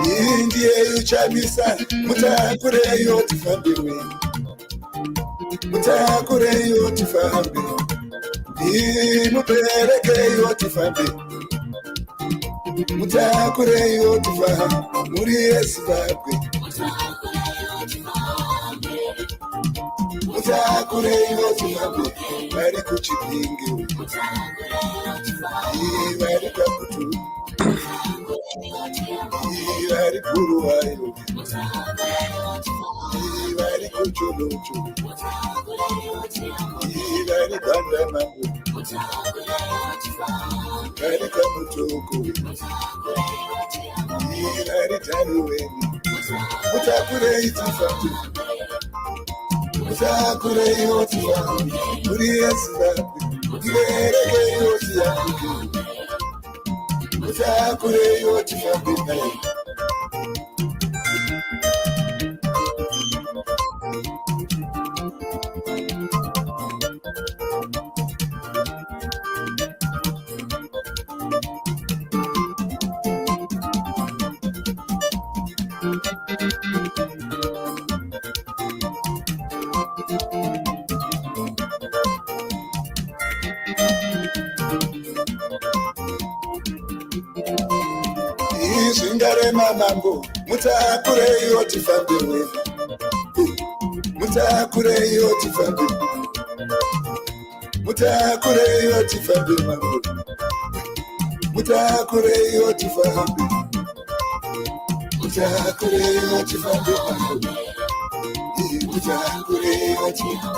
Indiye uchamisa mutakure yotifambiwe mutakure yotifambi mubereke yotifambi mutakure yotifambi muri yeSimbabwe mutakure yotifambi bari kuchipingi bari kwakutu bari kuruwayo bari kuchuluchu bari bandamangu bari kamutoko bari taruweni mutakure itifambi mutakure yotifambi muri yeSimbabwe ibereke yotifambi mutakure yotifambi nayo Izvingare mamango mutakure yotifambi mutakure yotifambi mutakure yotifambi mango mutakure yotifambi mutakure yotifambi mango mutakure yotifambi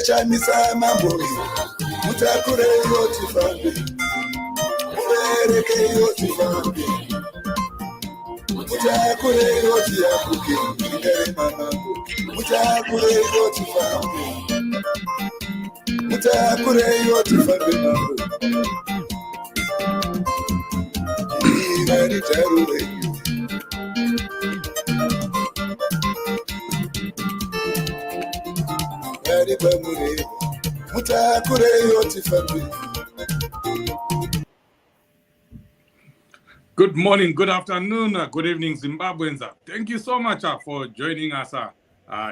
Chamisa mambo mutakure yotifambi mubereke yotifambi mutakure yotiabuke ingare mamango mutakure yotifambi mutakure yotifambi mambo bari taruweni Good morning, good afternoon, good evening, Zimbabweans. Thank you so much for joining us.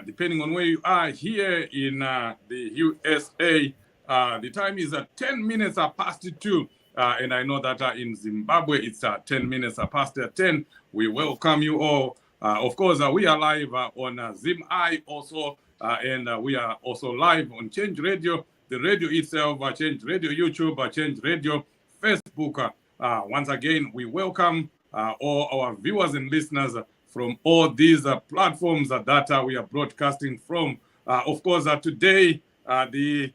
Depending on where you are here in the USA, the time is 10 minutes past 2. And I know that in Zimbabwe, it's 10 minutes past 10. We welcome you all. Of course, we are live on ZimI also. And we are also live on Change Radio, the radio itself, Change Radio YouTube, Change Radio Facebook. Once again, we welcome all our viewers and listeners from all these platforms that we are broadcasting from. Of course, today, the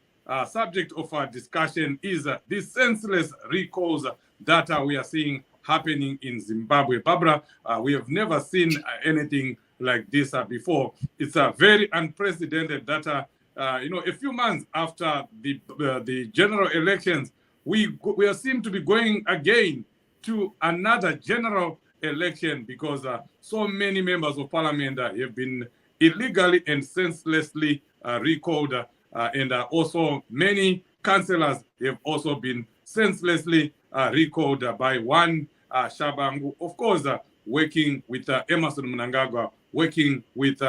subject of our discussion is the senseless recalls that we are seeing happening in Zimbabwe. Barbara, we have never seen anything like this before. It's very unprecedented that a few months after the general elections, we seem to be going again to another general election because so many members of parliament have been illegally and senselessly recalled, and also many councillors have also been senselessly recalled by one Tshabangu, of course, working with Emerson Mnangagwa, working with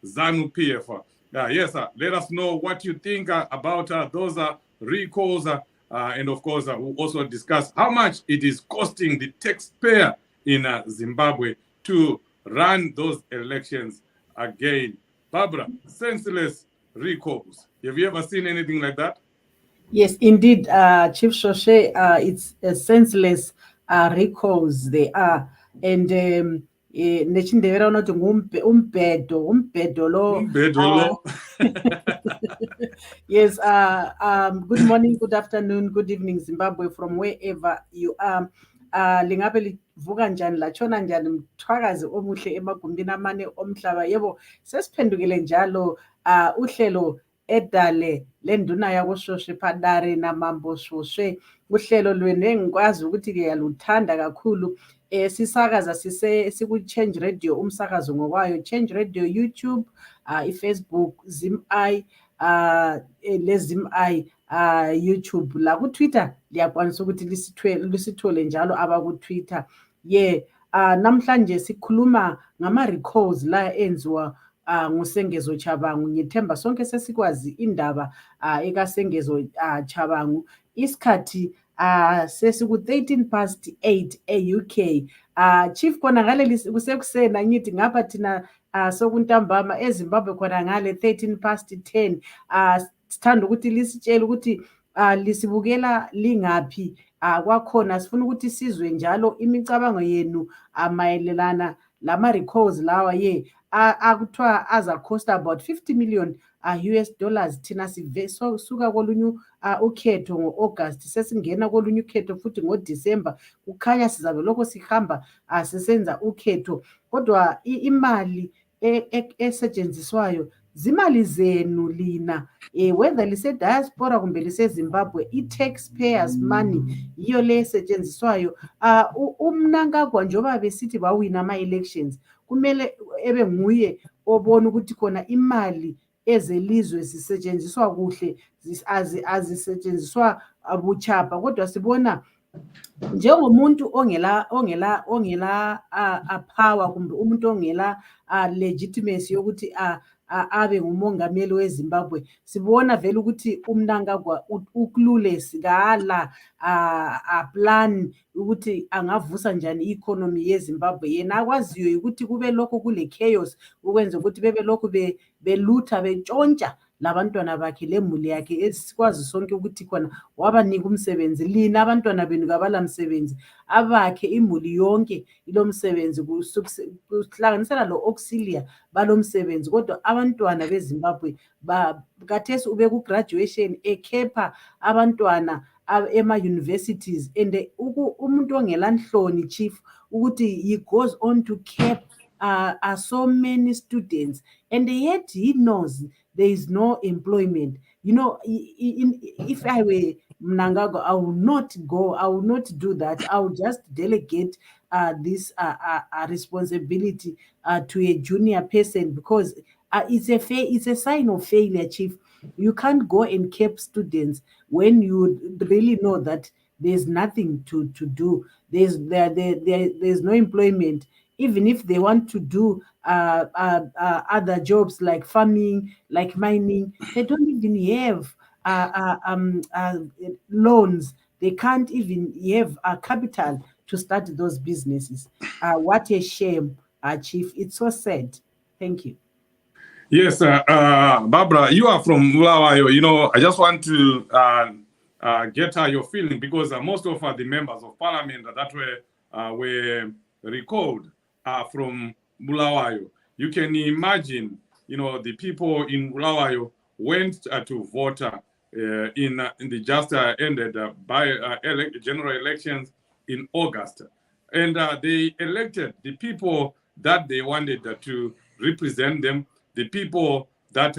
ZANU-PF. Yes, let us know what you think about those recalls. And of course, we'll also discuss how much it is costing the taxpayer in Zimbabwe to run those elections again. Barbara, senseless recalls. Have you ever seen anything like that? Yes, indeed, Chief Shoshe, it's senseless recalls they are. And nechindevera unoti umbhedo lo. Umbedolo. Yes, good morning, good afternoon, good evening, Zimbabwe, from wherever you are. Lingabe livuka njani latshona njani mthwakazi omuhle emagumbini amane omhlaba. Yebo, sesiphendukile njalo uhlelo edale lenduna yakoShoshe Padare naMambo Shoshe. Uhlelo lwenu engikwazi ukuthi liyaluthanda kakhulu. Sisakaza siku-Change Radio, umsakazo ngokwayo, Change Radio YouTube, iFacebook, ZimEye, lezimEye YouTube. La ku-Twitter liyakwanisa ukuthi lisithole njalo abaku-Twitter. Namhlanje sikhuluma ngama-recalls la enziwa nguSengezo Tshabangu. Ngithemba sonke sesikwazi indaba ekaSengezo Tshabangu. Isikhathi sesiku-8:13 e-UK. Chief, khona ngale kusekuseni angithi ngapha thina sokuntambama eZimbabwe khona ngale 10:13. Sithanda ukuthi lisitshele ukuthi lisibukela lingaphi. Kwakhona sifuna ukuthi sizwe njalo imicabango yenu mayelelana lama-recalls lawa akuthiwa aza cost about 50 million US dollars. Thina suka kolunye ukhetho ngo-August, sesingena kolunye ukhetho futhi ngoDisemba. Kukhanya sizabe lokho sihamba sisenza ukhetho, kodwa imali esetshenziswayo zimali zenu lina, whether lise-diaspora kumbe lise-Zimbabwe, i-taxpayers money yiyo le esetshenziswayo. UMnangagwa njengoba besithi bawina ama-elections, kumele ebe nguye obona ukuthi khona imali ezelizwe zisetshenziswa kuhle, azisetshenziswa buchapha. Kodwa sibona njengomuntu ongela power kumbe umuntu ongela legitimacy yokuthi abe ngumongameli weZimbabwe, sibona vele ukuthi uMnangagwa ukluless kala plan ukuthi angavusa njani i-economy yeZimbabwe. Yena akwaziyo ukuthi kube lokho kule chaos ukwenza ukuthi bebe lokho belutha betshontsha labantwana bakhe lemuli yakhe, esikwazi sonke ukuthi khona wabanika umsebenzi. Lina abantwana benu kabala msebenzi, abakhe imuli yonke ilomsebenzi, kuhlanganisela lo-auxilia balomsebenzi. Kodwa abantwana beZimbabwe kathesi ube ku-graduation ekhepha abantwana ema-universities, and umuntu ongelanhloni, Chief, ukuthi he goes on to cap so many students, and yet he knows there is no employment. You know, if I were Mnangagwa, I will not go, I will not do that. I will just delegate this responsibility to a junior person, because it's a sign of failure, Chief. You can't go and keep students when you really know that there's nothing to do. There's no employment. Even if they want to do other jobs like farming, like mining, they don't even have loans. They can't even have capital to start those businesses. What a shame, Chief. It's so sad. Thank you. Yes, Barbara, you are from Bulawayo. You know, I just want to get your feeling, because most of the members of parliament that were recalled are from Bulawayo. You can imagine, you know, the people in Bulawayo went to vote in the just ended general elections in August, and they elected the people that they wanted to represent them, the people that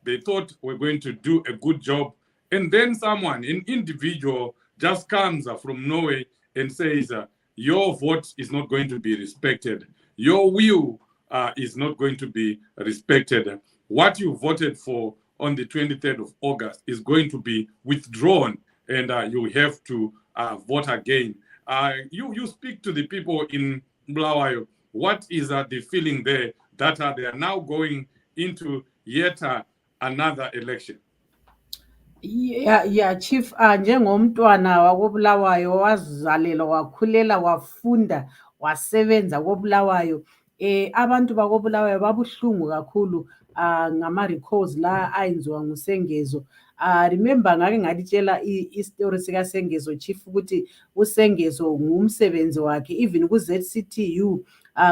they thought were going to do a good job. And then someone, an individual, just comes from Norway and says, your vote is not going to be respected. Your will is not going to be respected. What you voted for on the 23rd of August is going to be withdrawn, and you have to vote again. You speak to the people in Bulawayo. What is the feeling there that they are now going into yet another election? Yeah, Chief, njengomntwana wakoBulawayo, wazalelwa, wakhulela, wafunda, wasebenza koBulawayo, abantu bakoBulawayo babuhlungu kakhulu ngama-recalls la ayenziwa nguSengezo. Remember, ngake ngalitshela istory sikaSengezo, Chief, ukuthi uSengezo ngumsebenzi wakhe, even ku-ZCTU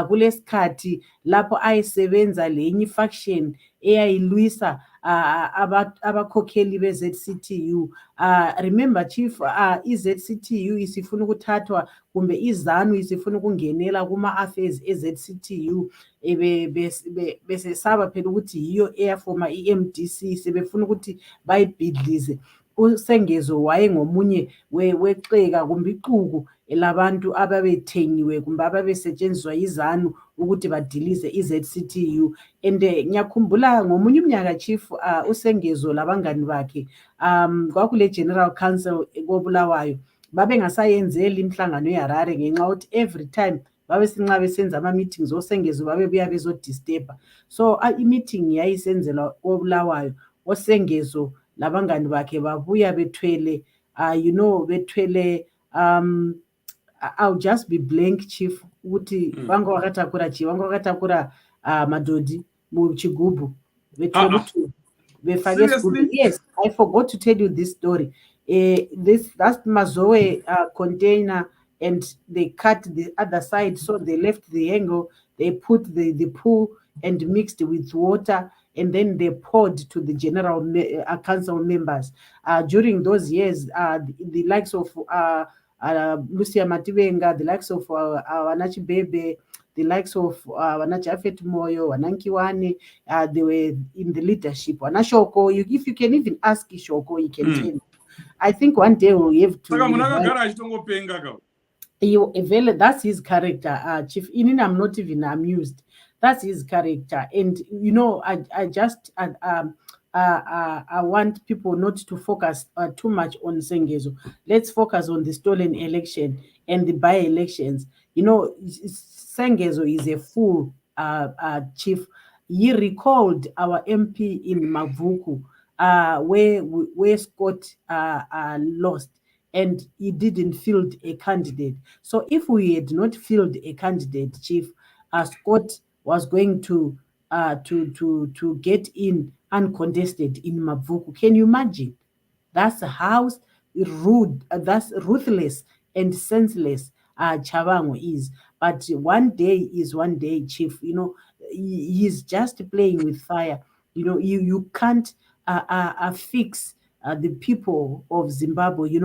kulesikhathi lapho ayisebenza lenye faction eyayilwisa abakhokheli be-ZCTU. Remember chief, i-ZCTU isifuna ukuthathwa kumbe izanu isifuna ukungenela kuma-affairs e-ZCTU, besesaba phela ukuthi yiyo eyafoma i-MDC, sebefuna ukuthi bayibhidlize. uSengezo wayengomunye wexeka kumbe iqhuku labantu ababethengiwe kumbe ababesetshenziswa yizanu ukuthi badilize i-ZCTU. And ngiyakhumbula ngomunye umnyaka chief, uSengezo labangani bakhe kwakule General Council koBulawayo babengasayenzeli imhlangano eHarare ngenxa ukuthi every time babesinxa besenza ama-meetings oSengezo babebuya bezodisturba. So i-meeting yayisenzelwa koBulawayo, oSengezo labangani bakhe babuya bethwele bethwele I'll just be blank chief ukuthi vangu vakatakura madodi muchigubu bethwele befake Seriously? Yes, I forgot to tell you this story. That's Mazoe container, and they cut the other side, so they left the angle, they put the pool and mixed with water, and then they poured to the general council members. During those years, the likes of Lucia Matibenga, the likes of Wanachi Bebe, the likes of Wanachi Afet Moyo, Wanankiwani, they were in the leadership. Wanashoko, if you can even ask Ishoko, he can tell you. I think one day we have to. That's his character, Chief. I'm not even amused. That's his character, and I just I want people not to focus too much on Sengezo. Let's focus on the stolen election and the by-elections. Sengezo is a fool, Chief. He recalled our MP in Mavuku, where Scott lost, and he didn't field a candidate. So if we had not fielded a candidate, Chief, Scott was going to get in uncontested in Mavuku. Can you imagine? That's how rude, that's ruthless and senseless Tshabangu is. But one day is one day, Chief. He's just playing with fire. You can't fix the people of Zimbabwe,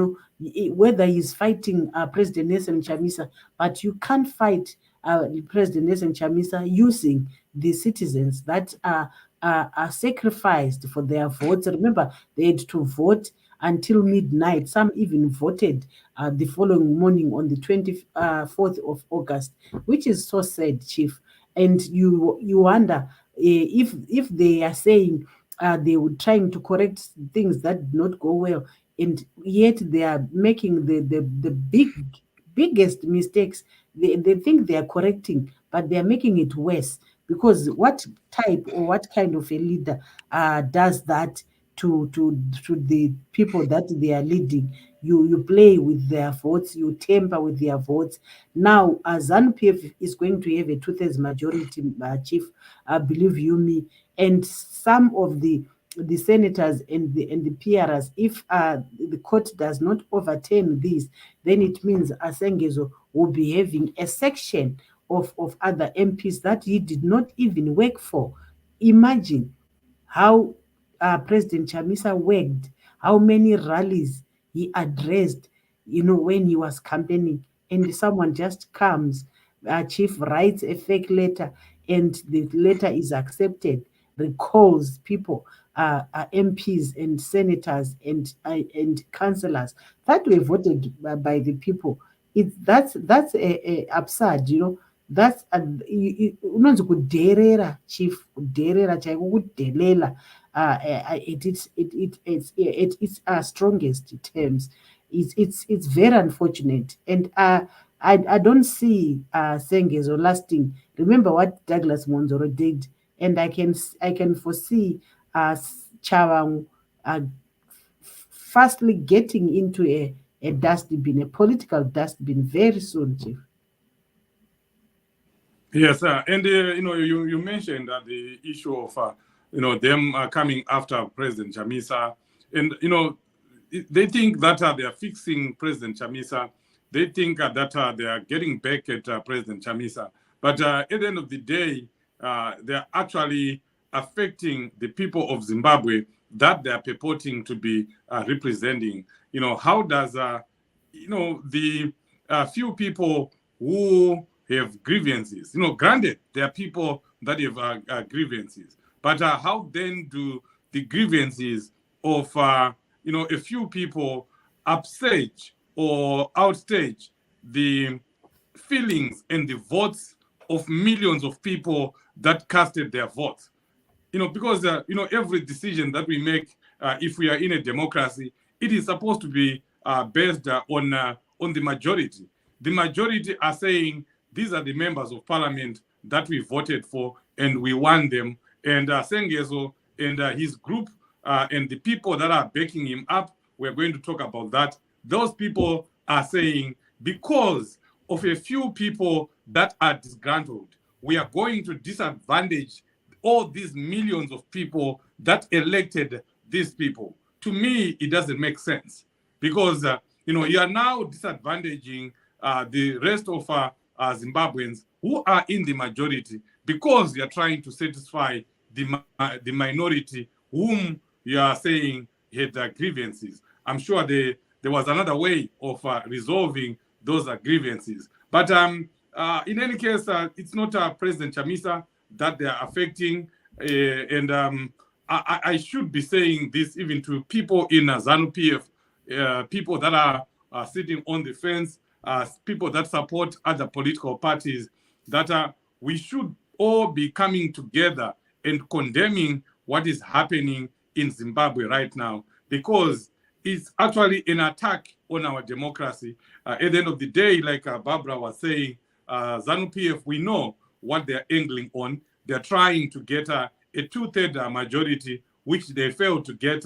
whether he's fighting President Nelson Chamisa, but you can't fight President Nelson Chamisa using the citizens that are sacrificed for their votes. Remember, they had to vote until midnight. Some even voted the following morning on the 24th of August, which is so sad, Chief. And you wonder if they are saying they were trying to correct things that did not go well, and yet they are making the biggest mistakes. They think they are correcting, but they are making it worse, because what type or what kind of a leader does that to the people that they are leading? You play with their votes, you tamper with their votes. Now, ZANU-PF is going to have a 2/3 majority, Chief, believe you me, and some of the senators and the PRs, if the court does not overturn this, then it means Sengezo will be having a section of other MPs that he did not even work for. Imagine how President Chamisa worked, how many rallies he addressed, when he was campaigning, and someone just comes, Chief, writes a fake letter, and the letter is accepted, recalls people, MPs and senators and councillors that were voted by the people. That's absurd, That's unonzi kuderera, Chief, kuderera chaiko, kudelela. It's our strongest terms. It's very unfortunate, and I don't see Sengezo lasting. Remember what Douglas Monzoro did, and I can foresee Tshabangu fastly getting into a dustbin, a political dustbin, very soon, Chief. Yes, and you mentioned that the issue of them coming after President Chamisa, and they think that they are fixing President Chamisa. They think that they are getting back at President Chamisa. But at the end of the day, they're actually affecting the people of Zimbabwe that they are purporting to be representing. How does, the few people who have grievances, granted, there are people that have grievances, but how then do the grievances of, a few people upstage or outstage the feelings and the votes of millions of people that casted their votes? Because every decision that we make, if we are in a democracy, it is supposed to be based on the majority. The majority are saying these are the members of parliament that we voted for and we want them. And Sengezo and his group and the people that are backing him up, we're going to talk about that. Those people are saying because of a few people that are disgruntled, we are going to disadvantage all these millions of people that elected these people. To me, it doesn't make sense because, you are now disadvantaging the rest of Zimbabweans who are in the majority because you're trying to satisfy the minority whom you are saying had grievances. I'm sure there was another way of resolving those grievances. But in any case, it's not President Chamisa that they are affecting. And I should be saying this even to people in ZANU-PF, people that are sitting on the fence, people that support other political parties, that we should all be coming together and condemning what is happening in Zimbabwe right now, because it's actually an attack on our democracy. At the end of the day, like Barbara was saying, ZANU-PF, we know what they're angling on. They're trying to get a two-third majority, which they failed to get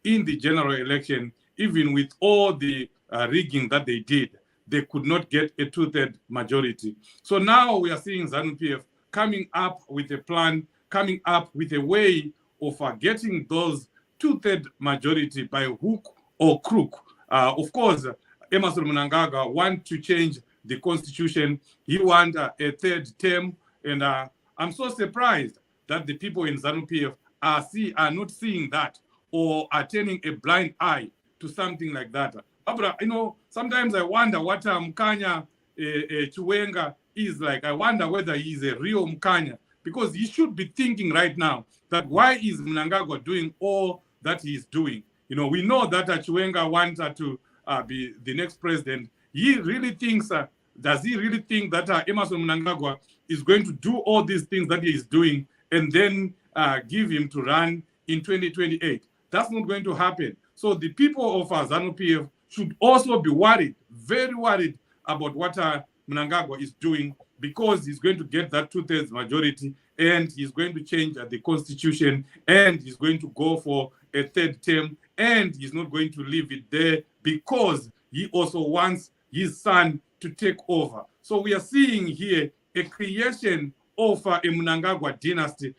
in the general election. Even with all the rigging that they did, they could not get a two-third majority. So now we are seeing ZANU-PF coming up with a plan, coming up with a way of getting those two-third majority by hook or crook. Of course, Emmerson Mnangagwa wants to change the constitution. He wants a third term. And I'm so surprised that the people in ZANU-PF are not seeing that or are turning a blind eye to something like that. But, sometimes I wonder what Mkanya Chiwenga is like. I wonder whether he's a real Mkanya, because he should be thinking right now that why is Mnangagwa doing all that he's doing? We know that Chiwenga wants to be the next president. He really thinks, does he really think that Emmerson Mnangagwa is going to do all these things that he is doing and then give him to run in 2028? That's not going to happen. So the people of ZANU-PF should also be worried, very worried about what Mnangagwa is doing, because he's going to get that two-thirds majority and he's going to change the constitution and he's going to go for a third term, and he's not going to leave it there because he also wants his son to take over. So we are seeing here a creation of a Mnangagwa dynasty,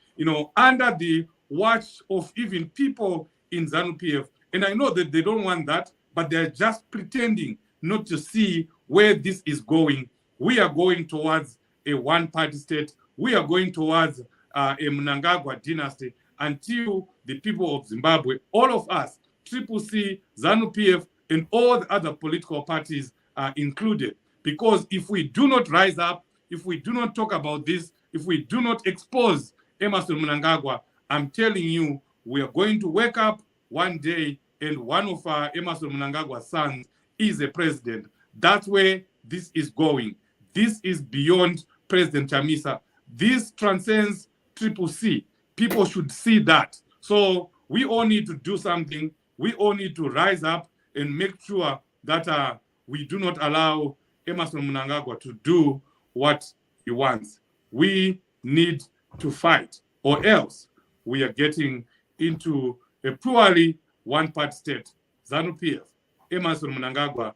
under the watch of even people in ZANU-PF. And I know that they don't want that, but they're just pretending not to see where this is going. We are going towards a one-party state. We are going towards a Mnangagwa dynasty until the people of Zimbabwe, all of us, Triple C, ZANU-PF, and all the other political parties are included. Because if we do not rise up, if we do not talk about this, if we do not expose Emmerson Mnangagwa, I'm telling you, we are going to wake up one day and one of Emmerson Mnangagwa's sons is a president. That's where this is going. This is beyond President Chamisa. This transcends Triple C. People should see that. So we all need to do something. We all need to rise up and make sure that we do not allow Emmerson Mnangagwa to do what he wants. We need to fight, or else we are getting into a purely one-party state. ZANU-PF, Emmerson Mnangagwa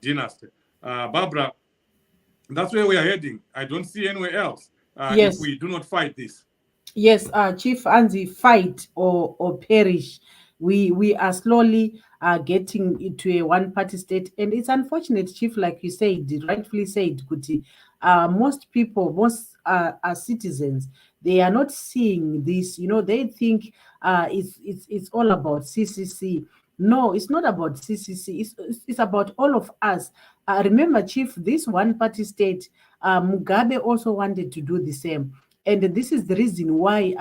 dynasty. Barbara, that's where we are heading. I don't see anywhere else Yes. if we do not fight this. Yes, Chief Anzi, fight or perish. We are slowly getting into a one-party state, and it's unfortunate, Chief, like you said, rightfully said, Kuti. most people, most citizens, they are not seeing this. They think it's all about CCC. No, it's not about CCC. It's about all of us. Remember, Chief, this one-party state, Mugabe also wanted to do the same. And this is the reason why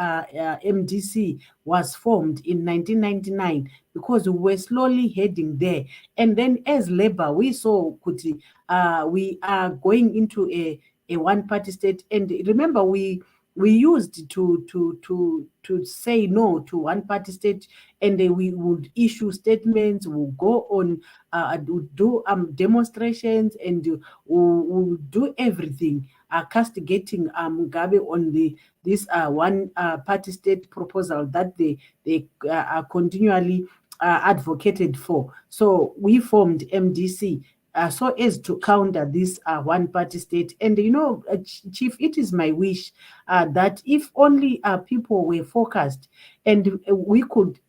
MDC was formed in 1999, because we were slowly heading there. And then as Labour, we saw Kuti, we are going into a one-party state. And remember, we used to say no to one-party state, and we would issue statements, we'll go on, would do demonstrations, and we'll do everything, castigating Mugabe on this one-party state proposal that they are continually advocated for. So we formed MDC so as to counter this one-party state. And Chief, it is my wish that if only people were focused, and we could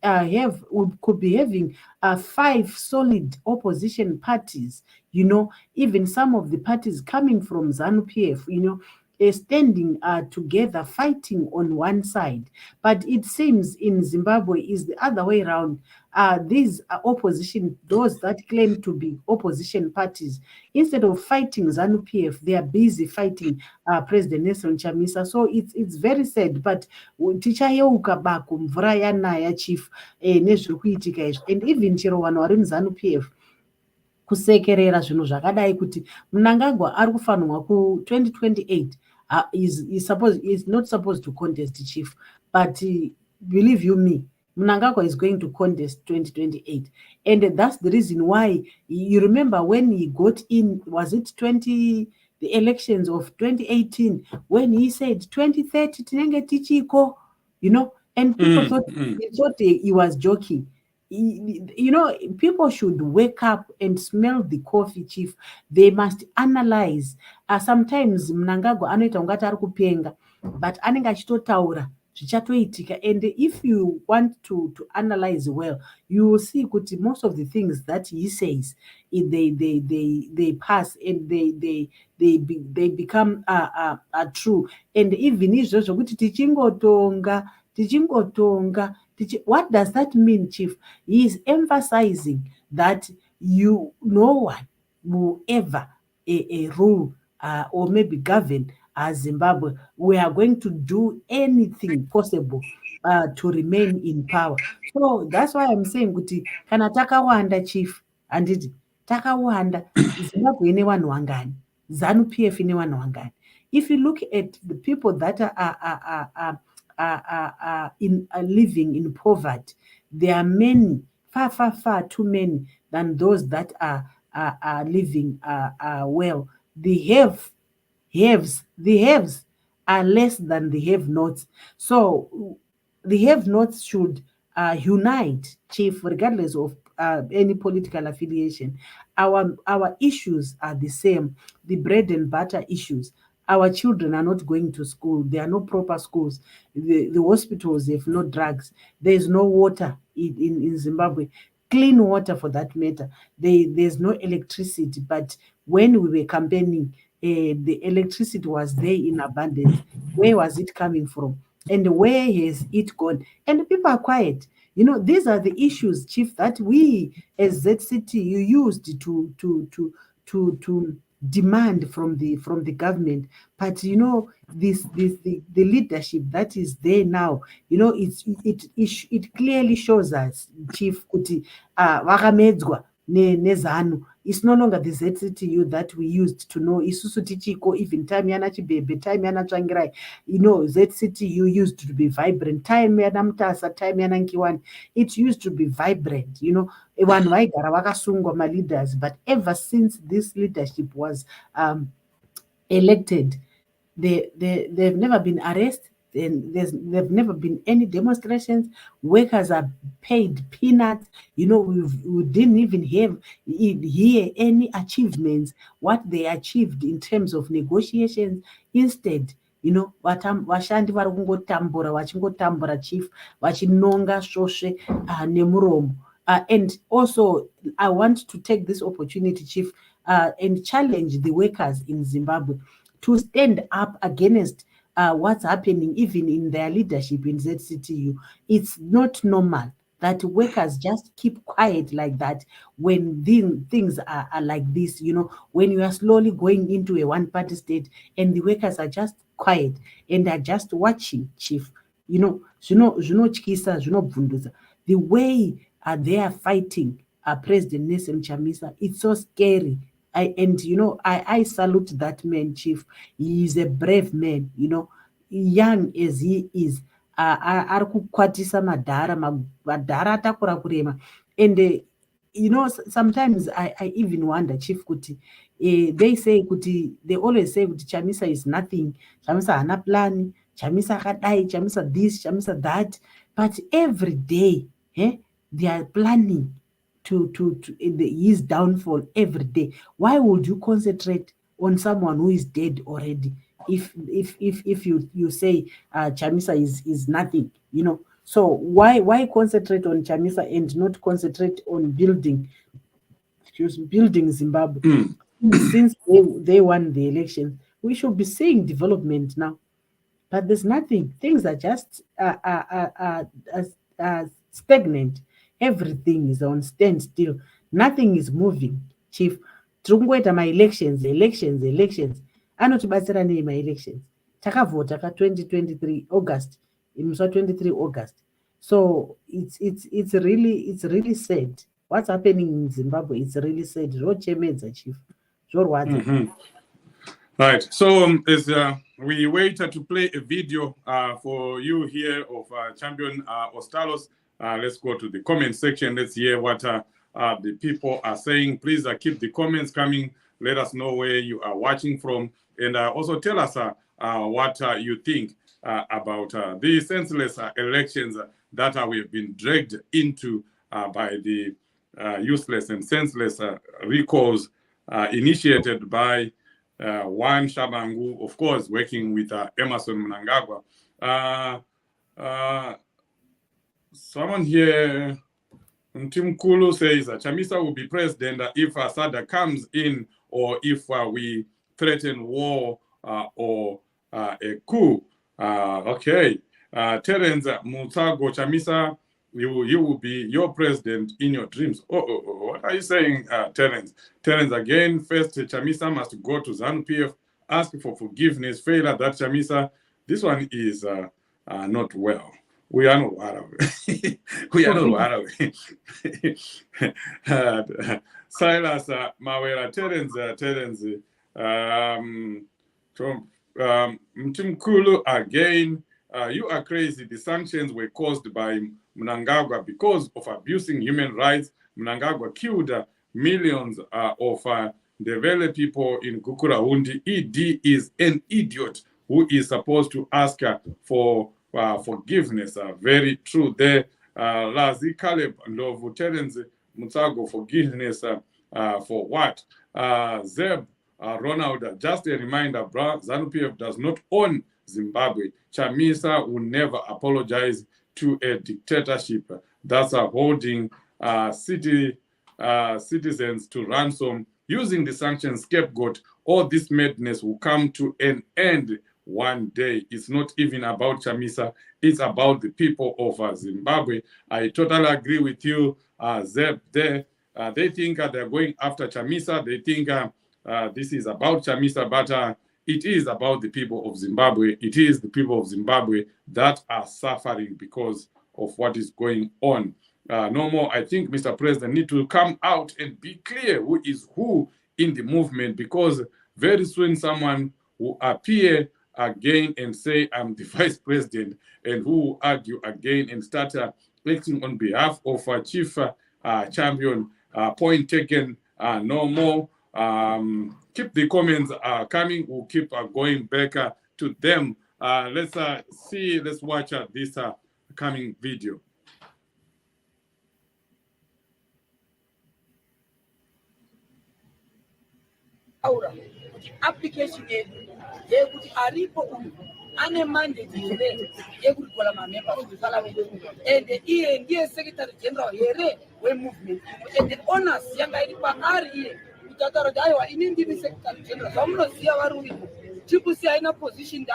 be having 5 solid opposition parties, even some of the parties coming from ZANU-PF, standing together, fighting on one side. But it seems in Zimbabwe is the other way around. These opposition, those that claim to be opposition parties, instead of fighting ZANU-PF, they are busy fighting President Nelson Chamisa. So it's very sad, but tichayeuka bako mvura yanaya, Chief, nezviri kuitika izvi. And even chero vanhu vari muZANU-PF kusekerera zvinhu zvakadai kuti Mnangagwa ari kufanirwa ku-2028 is not supposed to contest, Chief, but believe you me, Mnangagwa is going to contest 2028. And that's the reason why, you remember when he got in, was it the elections of 2018, when he said 2030 tinenge tichiko, and people thought he was joking. People should wake up and smell the coffee, Chief. They must analyze. Sometimes Mnangagwa anoita ungati ari kupenga, but anenge achitotaura zvichatoitika. And if you want to analyze well, you will see kuti most of the things that he says, they pass, and they become true. And even izvozvo kuti tichingotonga, what does that mean, Chief? He is emphasizing that no one will ever rule or maybe govern Zimbabwe. We are going to do anything possible to remain in power. So that's why I'm saying kuti kana takawanda, Chief, anditi takawanda, Zimbabwe ine vanhu vangani, ZANU-PF ine vanhu vangani. If you look at the people that are living in poverty, there are many, far too many than those that are living well. The haves are less than the have-nots. So the have-nots should unite, Chief, regardless of any political affiliation. Our issues are the same, the bread and butter issues. Our children are not going to school. There are no proper schools. The hospitals have no drugs. There is no water in Zimbabwe. Clean water, for that matter. There's no electricity. But when we were campaigning, the electricity was there in abundance. Where was it coming from? And where has it gone? And people are quiet. These are the issues, Chief, that we as ZCT used to demand from the government. But the leadership that is there now, it clearly shows us, Chief, kuti vakamedzwa nezanu. It's no longer the ZCTU that we used to know. Isusu tichiko, even time yana chibebe, time yana tsvangirai. ZCTU used to be vibrant. Time yana mutasa, time yana nkiwani. It used to be vibrant. Vanhu vaigara vakasungwa ma-leaders. But ever since this leadership was elected, they've never been arrested. There've never been any demonstrations. Workers are paid peanuts. We didn't even hear any achievements, what they achieved in terms of negotiations. Instead, vashandi vari kungotambura, vachingotambura, Chief, vachinonga svosve nemuromo. And also, I want to take this opportunity, Chief, and challenge the workers in Zimbabwe to stand up against what's happening even in their leadership in ZCTU. It's not normal that workers just keep quiet like that when things are like this, when you are slowly going into a one-party state and the workers are just quiet and are just watching, Chief. Zvinotyisa, zvinobvundutsa. The way they are fighting President Nelson Chamisa, it's so scary. I salute that man, Chief. He is a brave man, young as he is. Ari kukwatisa madhara atakura kurema. And sometimes I even wonder, Chief, kuti they always say kuti Chamisa is nothing, Chamisa hana plan, Chamisa akadai, Chamisa this, Chamisa that, but every day they are planning to his downfall every day. Why would you concentrate on someone who is dead already if you say Chamisa is nothing, So why concentrate on Chamisa and not concentrate on building Zimbabwe? Since they won the election, we should be seeing development now. But there's nothing. Things are just stagnant. Everything is on standstill. Nothing is moving, Chief. Tiri my elections. Anotibatsira nei my elections. Takavota ka 2023 August. In 23 August. So it's really sad. What's happening in Zimbabwe? It's really sad. Chief. Right. So as we wait to play a video for you here of Champion Ostalos, let's go to the comment section. Let's hear what the people are saying. Please keep the comments coming. Let us know where you are watching from, and also tell us what you think about the senseless elections that we have been dragged into by the useless and senseless recalls initiated by one Tshabangu, of course, working with Emerson Mnangagwa. Someone here, Tim Kulu says Chamisa will be president if Sada comes in, or if we threaten war or a coup. Okay. Terence Mutago, Chamisa, you will be your president in your dreams. What are you saying, Terence? Terence, again, first Chamisa must go to ZANU-PF, ask for forgiveness, failure that Chamisa. This one is not well. We are not aware of it. We are not aware of it. Silas Mawera, Terence, Mtimkulu, again, you are crazy. The sanctions were caused by Mnangagwa because of abusing human rights. Mnangagwa killed millions of Ndebele people in Gukurahundi. ED is an idiot who is supposed to ask for forgiveness. Very true there. Lazi Caleb Ndovu, Terence Mutsago, forgiveness for what? Zeb Ronald, just a reminder, ZANU-PF does not own Zimbabwe. Chamisa will never apologize to a dictatorship that's holding citizens to ransom using the sanction scapegoat. All this madness will come to an end one day. It's not even about Chamisa, it's about the people of Zimbabwe. I totally agree with you, Zeb there. They think they're going after Chamisa. They think this is about Chamisa, but it is about the people of Zimbabwe. It is the people of Zimbabwe that are suffering because of what is going on. No more, I think, Mr. President, need to come out and be clear who is who in the movement, because very soon someone will appear again and say, I'm the vice president, and who will argue again and start acting on behalf of Chief Champion. Point taken, no more. Keep the comments coming. We'll keep going back to them. Let's watch this coming video. Application yekuti aripo ane mandate here yekutola mamember and iye ndiye secretary general here wemovement and honors yanga iri paari iye kutaura kuti aiwa ini ndiri secretary general zvamunoziva vari uko Triple C haina position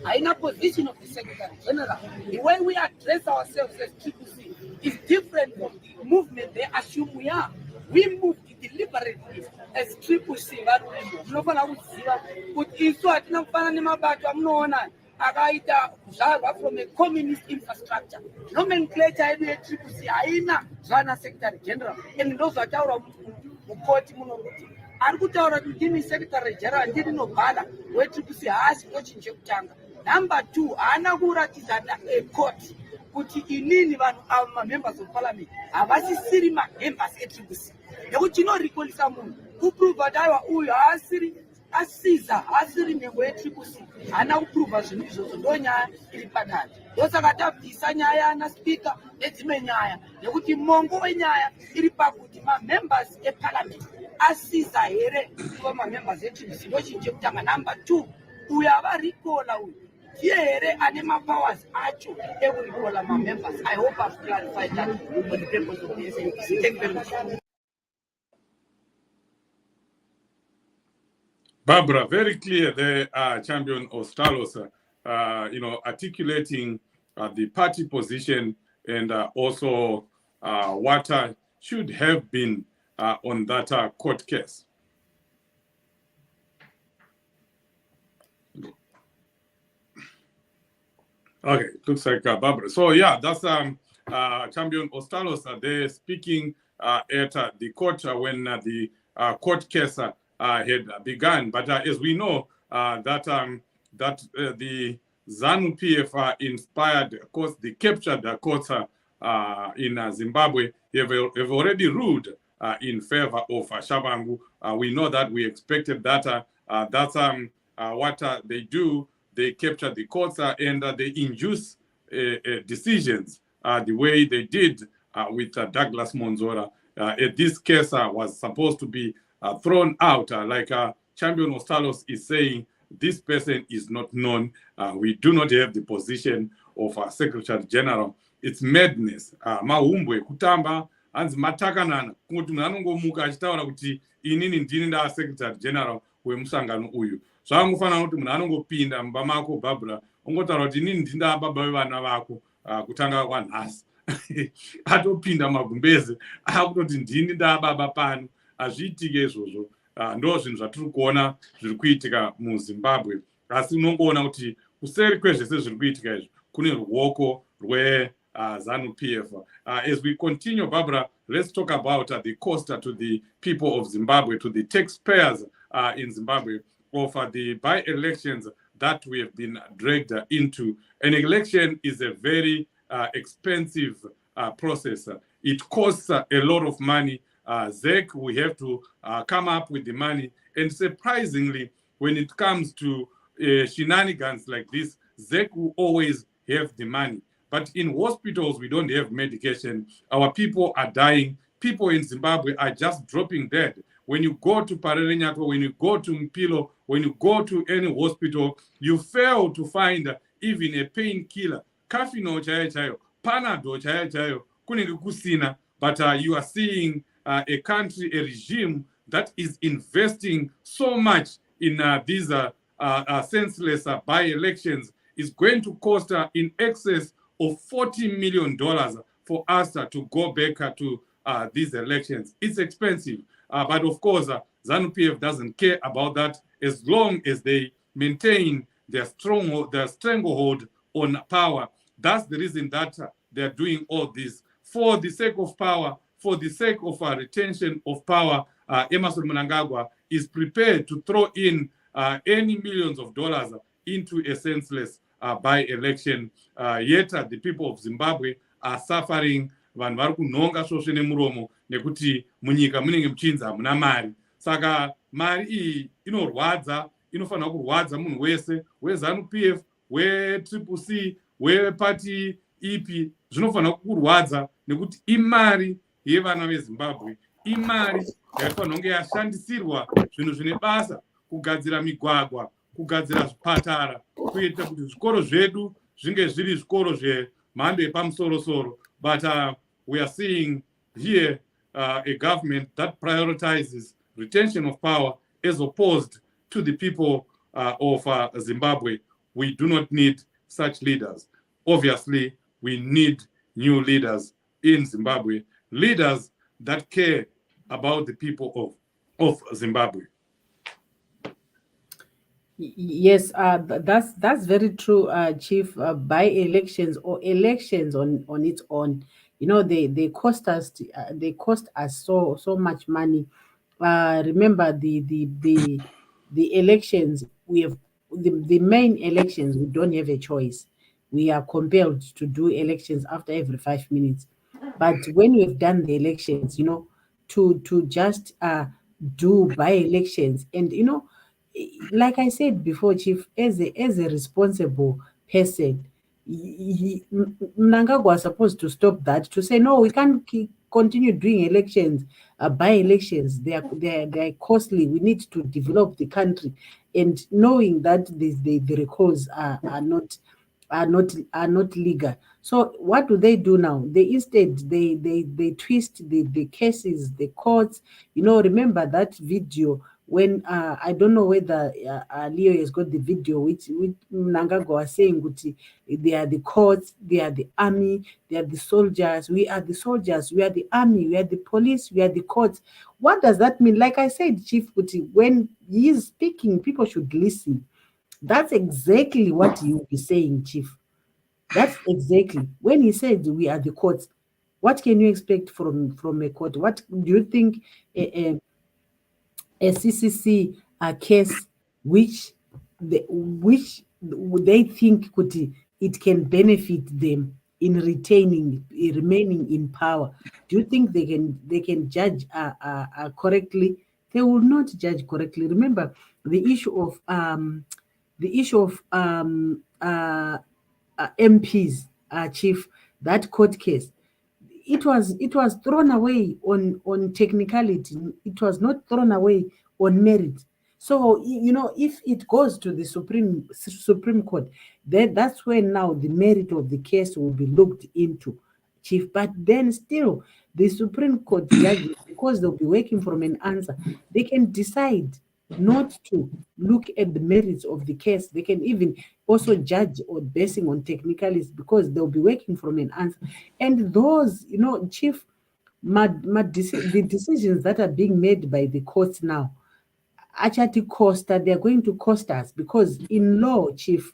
haina position of the Secretary General. The way we address ourselves as Triple C is different from the movement they assume we are. We moved deliberately as Triple C. Munofana kuziva kuti isu hatina kufana nemabato amunoona akaita kuzvarwa from a communist infrastructure. Nomenclature yedu yeTriple C haina zvana Secretary General, and ndozvataura mukoti muno kuti ari kutaura kuti ndini Secretary General ndiri nobhala weTriple C haasi ochinje kutanga. Number 2, haana kuratidza a court kuti inini vanhu ava members of parliament havasisiri members eTriple C. Nekuti tinorekolisa munhu kuprova kuti aiwa uyu haasiri nhengo yeTriple C, haana kuprova zvinhu izvozvo. Ndo nyaya iri pakati. Ndosaka tabvisa nyaya yana speaker nedzimwe nyaya, nekuti mongo wenyaya iri pakuti mamembers eparliament asiza here kuva mamembers eTriple C. Ndochinje kutanga. Number 2, uyu avarikola uyu ndiye here ane mapowers acho ekurikola mamembers. I hope I've clarified that for the purpose of this. Thank you very much. Barbara, very clear there, Champion Ostalos, articulating the party position and also what should have been on that court case. Okay, looks like Barbara. So yeah, that's Champion Ostalos. They're speaking at the court when the court case had begun. But as we know, that the ZANU-PF inspired, of course, the captured courts in Zimbabwe have already ruled in favor of Tshabangu. We know that. We expected that. That's what they do. They capture the courts and they induce decisions the way they did with Douglas Monzora. This case was supposed to be thrown out, like Champion Ostalos is saying, this person is not known. We do not have the position of Secretary General. It's madness. Mahumbwe kutamba anzi matakanana kuti munhu anongomuka achitaura kuti inini ndini nda Secretary General wemusangano uyu. Zvangofanira kuti munhu anongopinda mumba mako Barbara ongotaura kuti inini ndinda baba vevana vako kutanga kwanhasi. Atopinda magumbeze akutoti ndini nda baba pano. Azviitike izvozvo. Ndo zvinhu zvatiri kuona zviri kuitika muZimbabwe. Asi unongoona kuti kuseri kwezvese zviri kuitika izvi kune ruoko rweZANU-PF. As we continue, Barbara, let's talk about the cost to the people of Zimbabwe, to the taxpayers in Zimbabwe, of the by-elections that we have been dragged into. An election is a very expensive process. It costs a lot of money. ZEC, we have to come up with the money. And surprisingly, when it comes to shenanigans like this, ZEC will always have the money. But in hospitals, we don't have medication. Our people are dying. People in Zimbabwe are just dropping dead. When you go to Parerenyato, when you go to Mpilo, when you go to any hospital, you fail to find even a painkiller. Kafino chayo chayo, Panado chayo chayo, kunenge kusina. But you are seeing a country, a regime that is investing so much in these senseless by-elections is going to cost in excess of $40 million for us to go back to these elections. It's expensive. But of course, ZANU-PF doesn't care about that as long as they maintain their stranglehold on power. That's the reason that they're doing all this. For the sake of power, for the sake of retention of power, Emmerson Mnangagwa is prepared to throw in any millions of dollars into a senseless by-election. Yet the people of Zimbabwe are suffering. Vanhu vari kunhonga svosve nemuromo nekuti munyika munenge muchinzi hamuna mari. Saka mari iyi inorwadza, inofanira kurwadza munhu wese, weZANU-PF, weTriple C, wepati ipi, zvinofanira kurwadza nekuti imari yevana veZimbabwe, imari yaifanira kunge yashandisirwa zvinhu zvine basa, kugadzira migwagwa, kugadzira zvipatara, kuita kuti zvikoro zvedu zvinge zviri zvikoro zvemhando yepamusoro-soro. But we are seeing here a government that prioritizes retention of power as opposed to the people of Zimbabwe, we do not need such leaders. Obviously, we need new leaders in Zimbabwe, leaders that care about the people of Zimbabwe. Yes, that's very true, Chief. By elections or elections on its own, they cost us so much money. Remember the elections we have, the main elections, we don't have a choice. We are compelled to do elections after every 5 minutes. But when we've done the elections, to just do by elections, and like I said before, Chief, as a responsible person, Mnangagwa was supposed to stop that, to say no, we can't continue doing elections, by elections. They are costly. We need to develop the country, and knowing that the recalls are not legal. So what do they do now? They instead they twist the cases, the courts. Remember that video when I don't know whether Leo has got the video, which Mnangagwa was saying, they are the courts, they are the army, they are the soldiers. We are the soldiers, we are the army, we are the police, we are the courts. What does that mean? Like I said, Chief Kuti, when he is speaking, people should listen. That's exactly what you'll be saying, Chief. That's exactly when he said we are the courts. What can you expect from a court? What do you think a CCC case which they think it can benefit them in remaining in power? Do you think they can judge correctly? They will not judge correctly. Remember the issue of MPs, Chief, that court case. It was thrown away on technicality. It was not thrown away on merit. So if it goes to the Supreme Court, that's when now the merit of the case will be looked into, Chief. But then still, the Supreme Court judges, because they'll be working from an answer, they can decide not to look at the merits of the case. They can even also judge or basing on technicalities, because they'll be working from an answer. And those, Chief, the decisions that are being made by the courts now actually they're going to cost us, because in law, Chief,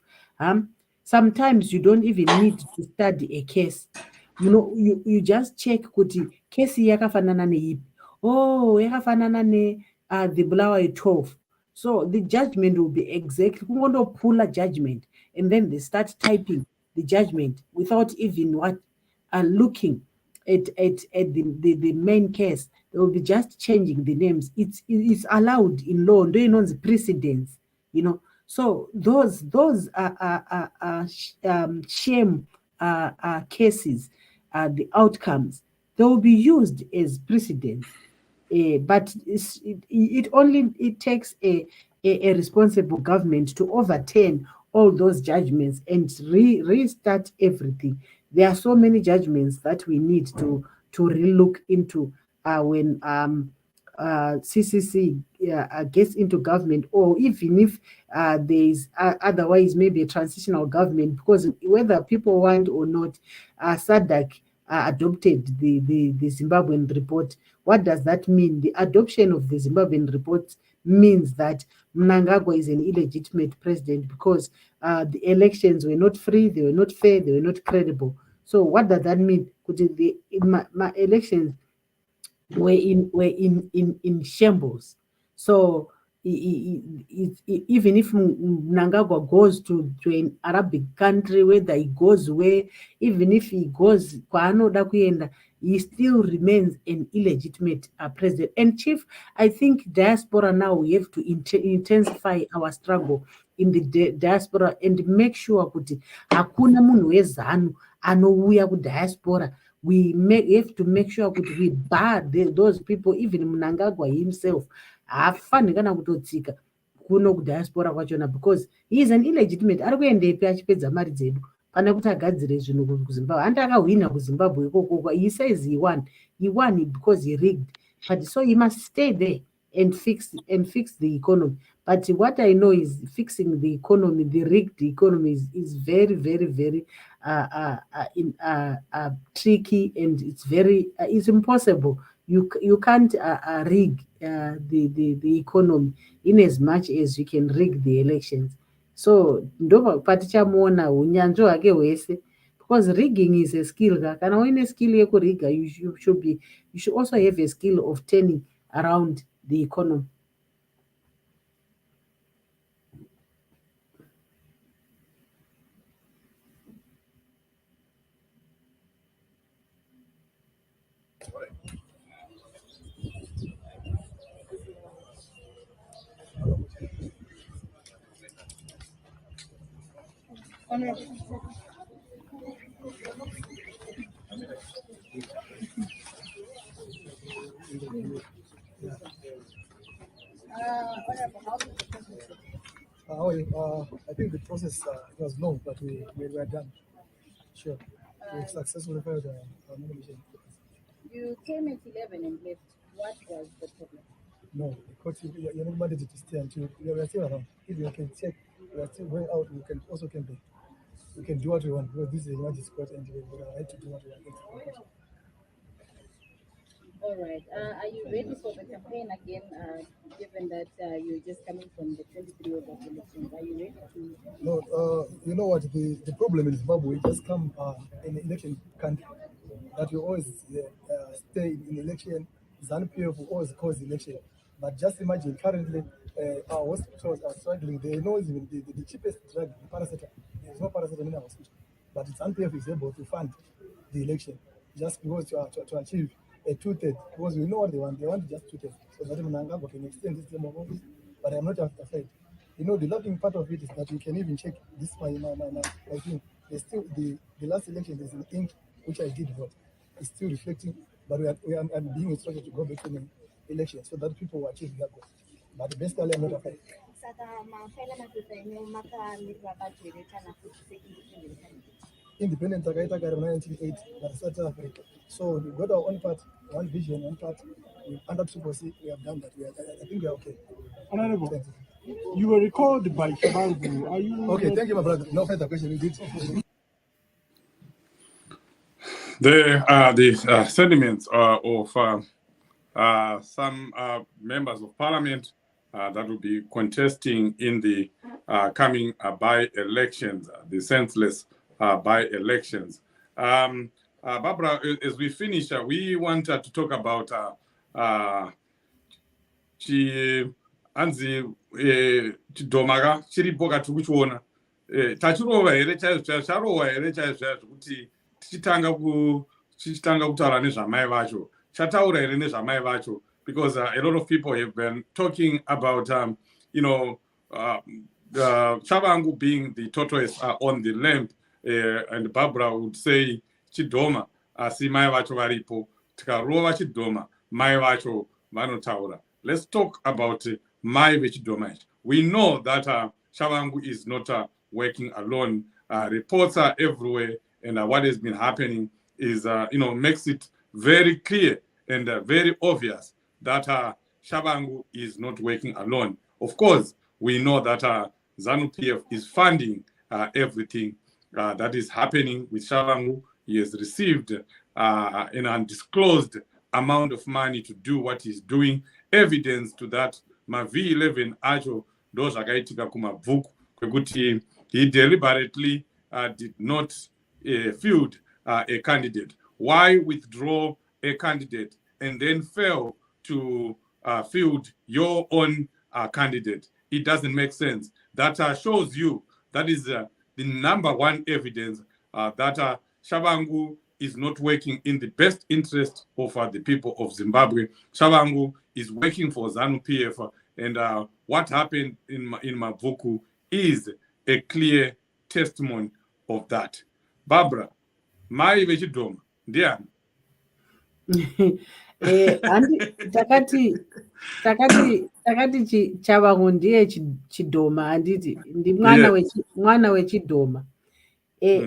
sometimes you don't even need to study a case. You just check kuti kesi yakafanana neipi. Oh, yakafanana ne the Bulawayo 12. So the judgment will be exactly, we want to pull a judgment, and then they start typing the judgment without even looking at the main case. They will be just changing the names. It's allowed in law. They know the precedents, So those are shame cases, the outcomes, they will be used as precedents. But it takes a responsible government to overturn all those judgments and restart everything. There are so many judgments that we need to relook into when CCC gets into government, or even if there is otherwise maybe a transitional government, because whether people want or not, SADC adopted the Zimbabwean report. What does that mean? The adoption of the Zimbabwean report means that Mnangagwa is an illegitimate president, because the elections were not free, they were not fair, they were not credible. So what does that mean? My elections were in shambles. So even if Mnangagwa goes to an Arabic country, whether he goes where, even if he goes kwaanoda kuenda, he still remains an illegitimate president. And Chief, I think diaspora now, we have to intensify our struggle in the diaspora and make sure kuti hakuna munhu wezanu anouya kudiaspora. We have to make sure that we bar those people. Even Mnangagwa himself hafani kana kutotsika kuno kudiaspora kwachona, because he is an illegitimate. Ari kuendepi achipedza mari dzedu kana kuti agadzire zvinhu kuZimbabwe? Handi akahwina kuZimbabwe ikoko. He says he won because he rigged, but so he must stay there and fix the economy. But But what I know is fixing the economy, the rigged economy is very, very, very tricky, and it's impossible. You can't rig the economy in as much as you can rig the elections. So ndo patichamuona unyanzvi hwake hwese, because rigging is a skill. Kana uine skill yekuriga, you should also have a skill of turning around the economy. I think the process was long, but we were done. Sure. We successfully filed our nomination. You came at 11 and left. What was the problem? No, because you're not mandated to stay until we are still around. If you can check, we are still going out, we can also come back. We can do what we want, because this is a emergency court and we have right to do what we want. All right. Are you ready for the campaign again, given that you're just coming from the 23 August elections? Are you ready to? No, you know what, the problem in Zimbabwe, we just come in an election country, that we always stay in election. ZANU-PF will always cause election. But just imagine, currently, our hospitals are struggling. They know even the cheapest drug, the paracetamol. There's no paracetamol in our hospital. But ZANU-PF is able to fund the election just because to achieve a 2/3, because we know what they want. They want just 2/3. So that Mnangagwa can extend this term of office, but I'm not afraid. You know, the loving part of it is that you can even check this my thing. There's still the last election, there's an ink which I did vote. It's still reflecting, but I'm being instructed to go back to the election so that people will achieve their goal. But basically, I'm not afraid. Independent Takaita Kara 1980, but South Africa. So we got our own part, one vision, one part. Under Triple C, we have done that. I think we are okay. Honorable, you were recalled by Tshabangu. Are you okay? Thank you, my brother. No further question. Indeed. The sentiments of some members of parliament that will be contesting in the coming by-elections, the senseless by-elections. Barbara, as we finish, we want to talk about chidomaka chiripo katiri kuchiona tachirova here charova here chaizvo kuti tichitanga kutaura nezvamai vacho chataura here nezvamai vacho, because a lot of people have been talking about Tshabangu being the tortoise on the lamp, and Barbara would say chidhoma asi mai vacho varipo, tikarova chidhoma mai vacho vanotaura. Let's talk about mai vechidhoma. We know that Tshabangu is not working alone. Reports are everywhere, and what has been happening is makes it very clear and very obvious that Tshabangu is not working alone. Of course, we know that ZANU-PF is funding everything that is happening with Tshabangu. He has received an undisclosed amount of money to do what he's doing. Evidence to that, V11 acho ndo zvakaitika kumabvuku kwekuti he deliberately did not field a candidate. Why withdraw a candidate and then fail to field your own candidate? It doesn't make sense. That shows you, that is the number one evidence that Tshabangu is not working in the best interest of the people of Zimbabwe. Tshabangu is working for ZANU-PF, and what happened in Mavuku is a clear testimony of that. Barbara, mai vechidhoma ndiani? takati Tshabangu ndiye chidhoma, handiti ndi mwana wechidhoma.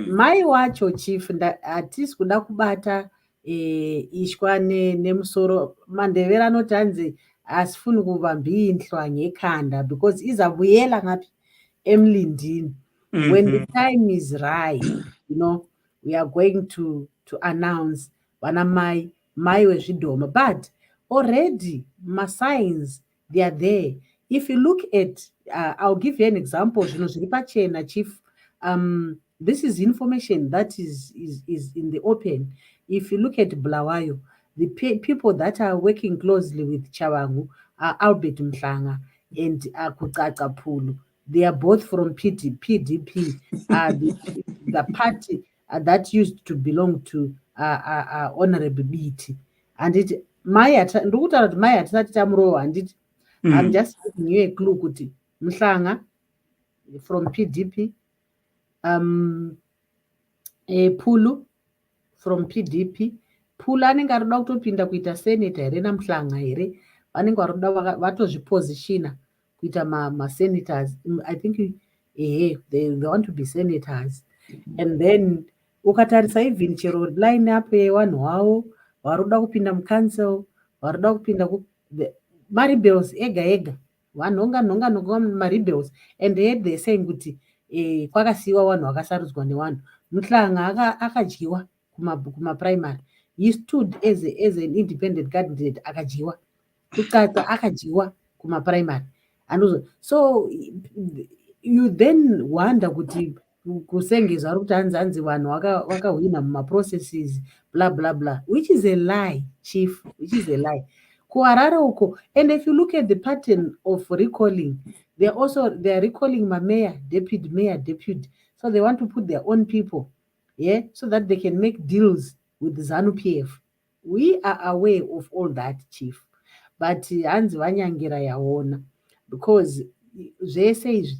Mai wacho chief hatisi kuda kubata ishwa nemusoro. Mandevera anoti hanzi asifuni kubamba inhlwa ngekhanda because izabuyela ngaphi emlindini. When the time is right, we are going to announce vana mai wezvidhoma, but already signs they are there. If you look at I'll give you an example, zvinhu zviri pachena, Chief. This is information that is in the open. If you look at Bulawayo, the people that are working closely with Tshabangu are Albert Mhlanga and Kucaca Pulu. They are both from PDP, the party that used to belong to Honorable Biti. And it Maya ndokutaura kuti Maya tisati tamurowa handiti. I'm just giving you a clue kuti Mhlanga from PDP, Pulu from PDP. Pulu anenge arikuda kutopinda kuita senator here naMhlanga here, vanenge varikuda vatozvipositiona kuita ma-senators. I think they want to be senators. And then ukatarisa even chero line up yevanhu wavo varikuda kupinda mucouncil, varikuda kupinda marebels ega vanhonga marebels, and yet they're saying kuti kwakasiyiwa vanhu vakasarudzwa nevanhu. Mhlanga akadyiwa kuma-primary. He stood as an independent candidate, akadyiwa. Kucaca akadyiwa kuma-primary. And so you then wonder kuti kusengezwa ari kuti hanzi vanhu vakahwina muma-processes blah blah blah, which is a lie, Chief, which is a lie. Kuharare uko, and if you look at the pattern of recalling, they are recalling mayor, deputy. So they want to put their own people, so that they can make deals with the ZANU-PF. We are aware of all that, Chief. But hanzi vanyangira yaona, because zvese izvi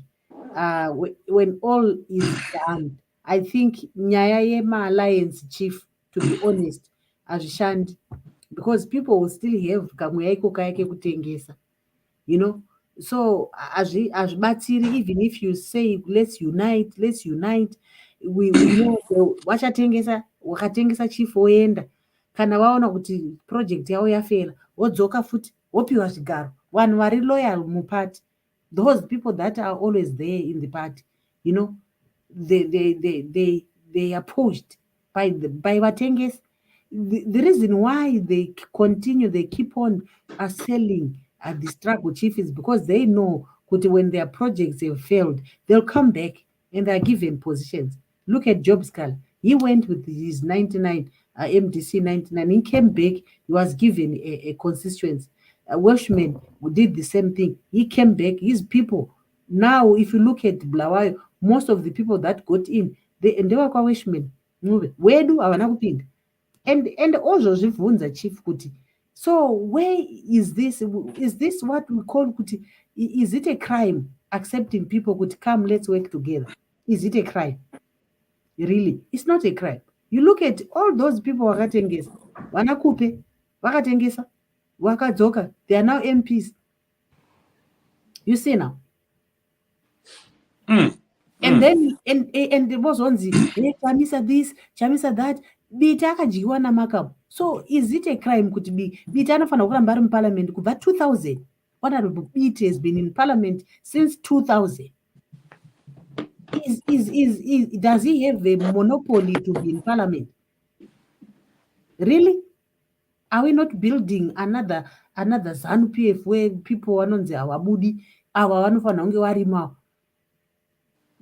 when all is done, I think nyaya yema-alliance, Chief, to be honest, hazvishandi, because people will still have kamweya iko kaya kekutengesa, so hazvibatsiri. Even if you say let's unite, we know wakatengesa Chief woenda, kana vaona kuti project yavo yafela wodzoka futi wopiwa zvigaro. Vanhu vari loyal mupati, those people that are always there in the party, they are pushed by vatengesi. The reason why they keep on selling the struggle, Chief, is because they know that when their projects have failed, they'll come back and they're given positions. Look at Jobskal. He went with his 99, MDC 99. He came back, he was given a constituency. Welshman who did the same thing. He came back, his people. Now, if you look at Bulawayo, most of the people that got in, they were Welshman. Where do havana kupinda? And also zvibvunza, Chief, kuti, so where is this? Is this what we call kuti? Is it a crime accepting people kuti come, let's work together? Is it a crime? Really, it's not a crime. You look at all those people vakatengesa, vanakupe vakatengesa, vakadzoka, they are now MPs. You see now. And then and there was onzi, chamisa this, chamisa that. Bita akadyiwa naMakabu. So is it a crime kuti Bita anofanira kuramba ari muparliament kubva 2000? Honorable Bita has been in parliament since 2000. Does he have a monopoly to be in parliament? Really? Are we not building another ZANU-PF where people vanonzi havabudi, ava vanofanira kunge varimo?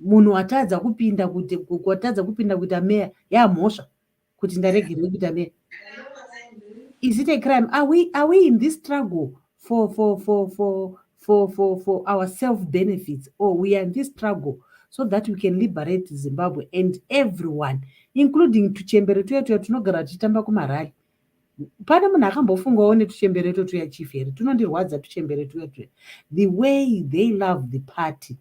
Munhu atadza kupinda kuita meya yamhosva kuti ndaregerwe kuita meya. Is it a crime? Are we in this struggle for our self-benefits, or we are in this struggle so that we can liberate Zimbabwe and everyone, including tuchembere tuya tunogara tichitamba kumarali? Pana munhu akambofungawo netuchembere tuya, Chief, here tunondirwadza tuchembere tuya. The way they love the party,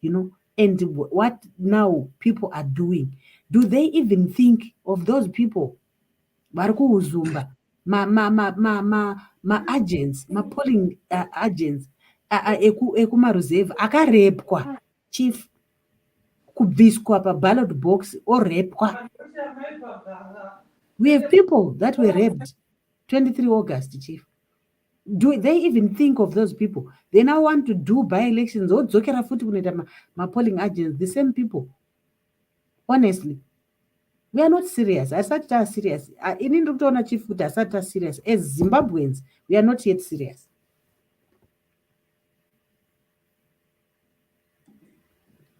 and what now people are doing. Do they even think of those people? Varikuhuzumba, ma agents, ma polling agents, ekumaruzeva akarepwa, Chief, kubviswa pa ballot box orepwa. We have people that were raped 23 August, Chief. Do they even think of those people? They now want to do by-elections. Odzokera futi kunoita ma-polling agents, the same people. Honestly, we are not serious. Asati ta serious. Ini ndiri kutoona chief kuti asati ta serious. As Zimbabweans, we are not yet serious.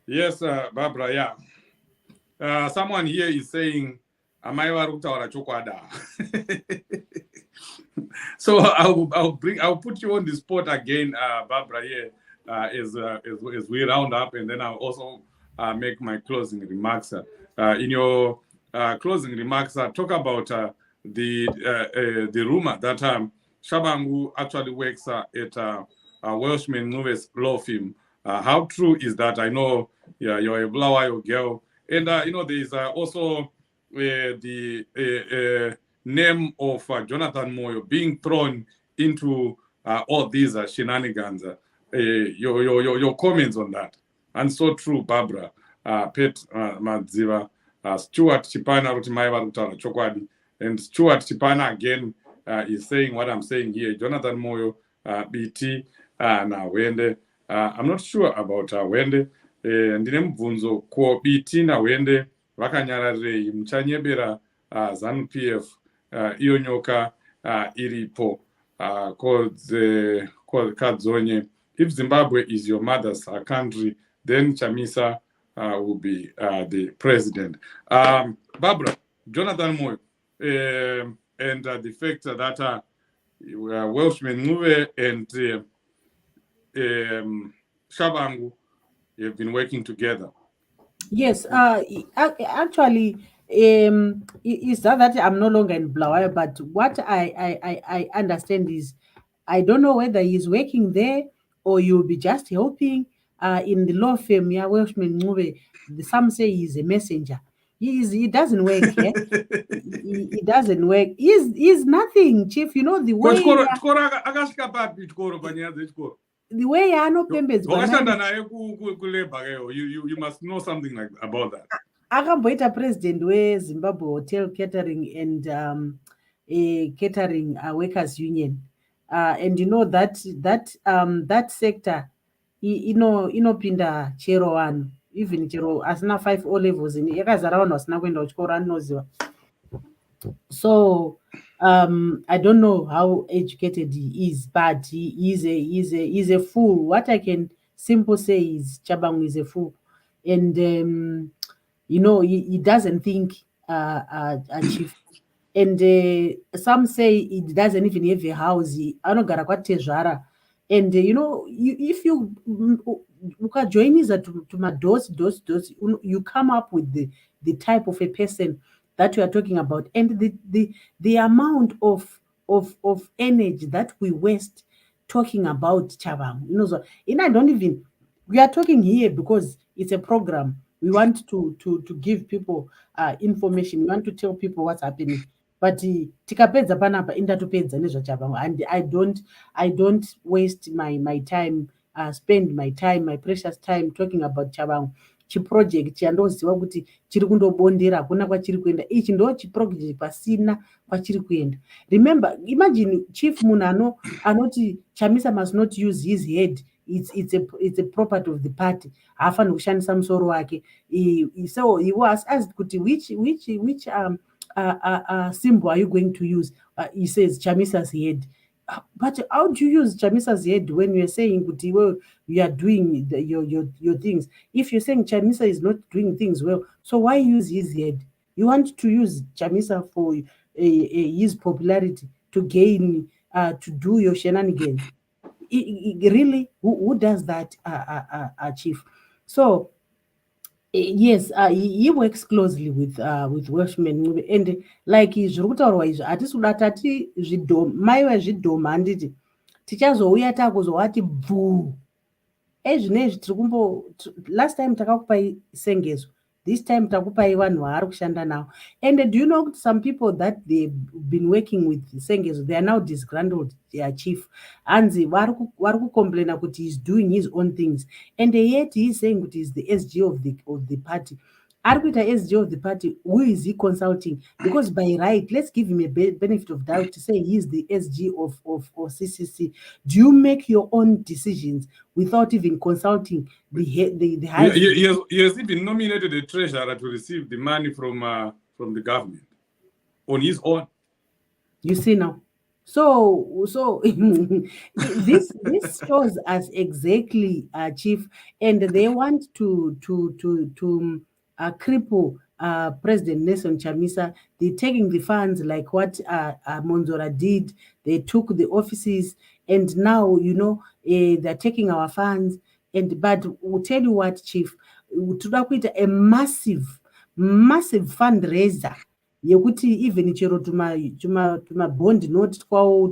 Yes, Barbara, yeah. Someone here is saying, amai vari kutaura chokwada. So I'll put you on the spot again, Barbara, here, as we round up, and then I'll also make my closing remarks. In your closing remarks, talk about the rumor that Tshabangu actually works at Welshman Movies law firm. How true is that? I know you're a Bulawayo girl, and there is also the name of Jonathan Moyo being thrown into all these shenanigans. Your comments on that? And so true, Barbara. Pet Madziva, Stuart Chipana Rutimaiva Chokwadi, and Stuart Chipana again is saying what I'm saying here. Jonathan Moyo, BT, na Wende. I'm not sure about Wende. Ndine mubvunzo ko BT na Wende vakanyararei muchanyebera ZANU-PF iyo nyoka iripo Kadzonye. If Zimbabwe is your mother's country, then Chamisa will be the president. Barbara, Jonathan Moyo, and the fact that Welshman Muve and Tshabangu have been working together. Yes, actually, is that I'm no longer in Bulawayo, but what I understand is, I don't know whether he's working there or you'll be just helping in the law firm. Yeah, Welshman Ncube. Some say he's a messenger. He doesn't work here. He doesn't work. He's nothing, Chief. You know the way. The way you must know something about that. Akamboita president weZimbabwe Hotel Catering and Catering Workers Union, and you know that sector, inopinda chero one, even chero asina 5 O levels in yakazara vanhu vasina kuenda kuchikoro anoziva. So I don't know how educated he is, but he's a fool. What I can simply say is Tshabangu is a fool, and he doesn't think Chief. And some say he doesn't even have a house. Anogara kwatezvara. And if you join to my doors, you come up with the type of a person that we are talking about, and the amount of energy that we waste talking about Tshabangu. So, I don't even. We are talking here because it's a program. We want to give people information. We want to tell people what's happening. But tikapedza panapa indatopedza nezvaChabangu, and I don't waste my time, spend my precious time talking about Chabangu. Chiproject chandoziva kuti chiri kundobondera hakuna kwachiri kuenda. Ichi ndo chiproject pasina kwachiri kuenda. Remember, imagine Chief munhu anoti Chamisa must not use his head. It's a property of the party. Haafaniri kushandisa musoro wake. So he was asked kuti which symbol are you going to use? He says Chamisa's head. But how do you use Chamisa's head when you're saying, well, you are doing your things? If you're saying Chamisa is not doing things well, so why use his head? You want to use Chamisa for his popularity to gain, to do your shenanigans. Really, who does that, Chief? So, yes, he works closely with Welshman, and like zviri kutaurwa izvi hatisi kuda tati maiwe zvidhoma handiti tichazouya takuzovati bvuu ezvinezvi tiri last time takakupai sengezo, this time takupai vanhu vaari kushanda navo. And do you know some people that they've been working with sengezo, they are now disgruntled, Chief, hanzi vari kucomplaina kuti he's doing his own things, and yet he's saying kuti he's the SG of the party. Arkuita SG of the party, who is he consulting? Because by right, let's give him a benefit of doubt to say he's the SG of CCC. Do you make your own decisions without even consulting the high? He has even nominated a treasurer to receive the money from the government on his own. You see now. So this shows us exactly, Chief, and they want to cripple President Nelson Chamisa. They're taking the funds like what Monzora did. They took the offices, and now they're taking our funds. But we'll tell you what, Chief, toda kuita a massive fundraiser yekuti even chero tumabond note kwawo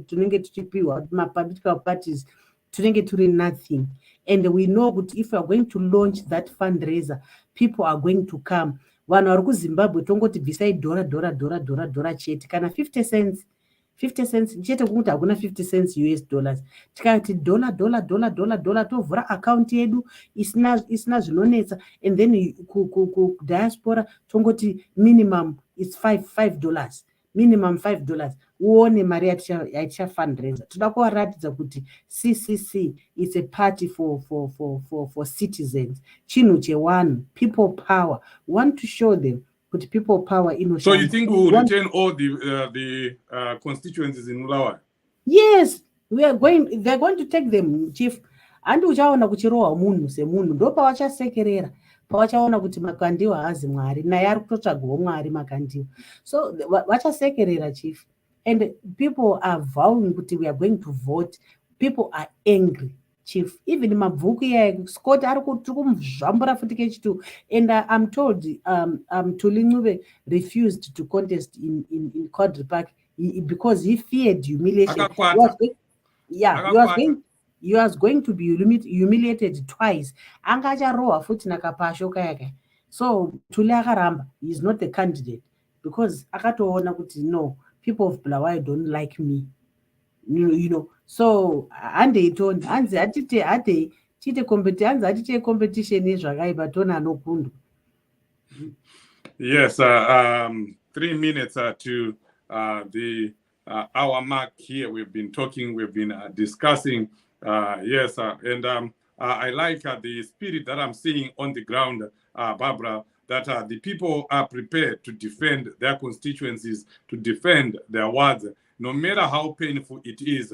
tunenge tuchipiwa political parties tunenge turi nothing. And we know that if we are going to launch that fundraiser, people are going to come. Vanhu vari kuZimbabwe tongoti bvisai dhora chete kana 50 cents chete kunguti hakuna 50 cents US dollars. Tikati dollar tovhura account yedu isina zvinonetsa, and then diaspora tongoti minimum is $5 minimum $5. Uone mari yaticha fundraiser. Toda kuvaratidza kuti CCC is a party for citizens. Chinhu chewanhu, people power. We want to show them that people power inoshanda. So you think we will retain all the constituencies in Ulawa? Yes, they're going to take them, Chief. Handi uchaona kuchirohwa munhu semunhu ndo pavachasekerera, pavachaona kuti makandiwa haazi Mwari, naye ari kutotsvagawo Mwari makandiwa. So vachasekerera, Chief. And people are vowing kuti we are going to vote. People are angry, Chief. Even mabhuku Scott ari kumuzvambura futi kechitu. And I'm told Tulincube refused to contest in Quadri Park because he feared humiliation. He was going to be humiliated twice. Angacharohwa futi nakapasho kayake. So Tuli akaramba, he is not the candidate because akatoona kuti no, people of Bulawayo don't like me. You know. So handeitoni hanzi atite competition ezvakaipa tona anokundwa. Yes, 3 minutes to the hour mark here. We've been talking, we've been discussing. Yes, and I like the spirit that I'm seeing on the ground, Barbara, that the people are prepared to defend their constituencies, to defend their wards, no matter how painful it is.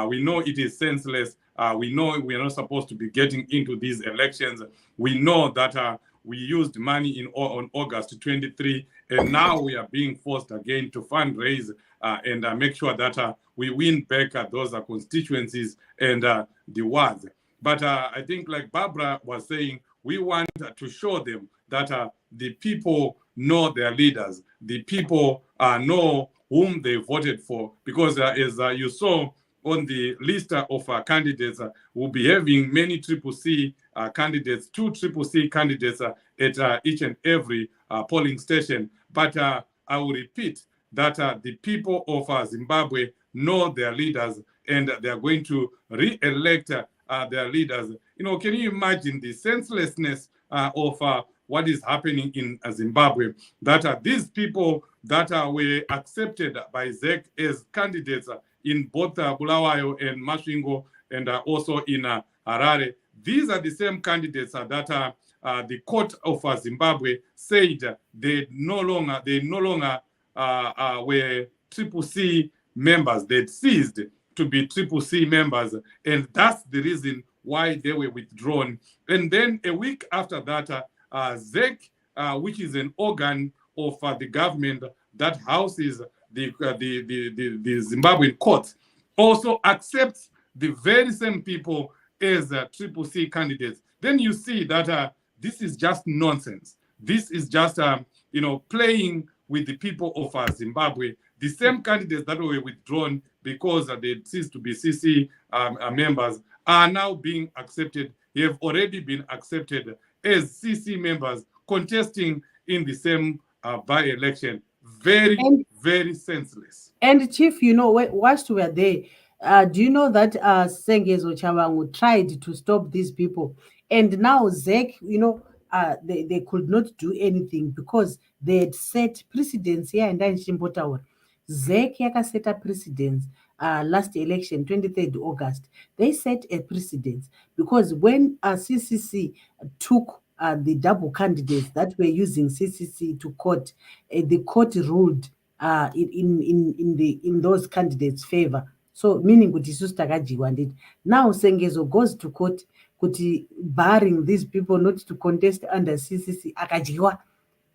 We know it is senseless. We know we are not supposed to be getting into these elections. We know that we used money on August 23, and now we are being forced again to fundraise and make sure that we win back those constituencies and the wards. But I think, like Barbara was saying, we want to show them that the people know their leaders, the people know whom they voted for, because as you saw on the list of candidates, we'll be having many CCC candidates, 2 CCC candidates at each and every polling station. But I will repeat that the people of Zimbabwe know their leaders, and they are going to re-elect their leaders. You know, can you imagine the senselessness of what is happening in Zimbabwe? That these people that were accepted by ZEC as candidates in both Bulawayo and Masvingo and also in Harare, these are the same candidates that the court of Zimbabwe said they no longer were CCC members. They ceased to be CCC members, and that's the reason why they were withdrawn. And then a week after that, ZEC, which is an organ of the government that houses the Zimbabwean court, also accepts the very same people as CCC candidates. Then you see that this is just nonsense. This is just playing with the people of Zimbabwe. The same candidates that were withdrawn because they ceased to be CC members are now being accepted. They have already been accepted as CC members contesting in the same by-election. Very senseless. And Chief, whilst we are there, do you know that Sengezo Tshabangu tried to stop these people? And now ZEC, they could not do anything because they had set precedents here and in Chimbotaur. ZEC set a precedence last election, 23rd August. They set a precedence because when CCC took the double candidates that were using CCC to court, the court ruled in those candidates' favor. So meaning kuti isusu takajiwa nditi. Now Sengezo goes to court kuti barring these people not to contest under CCC akajiwa.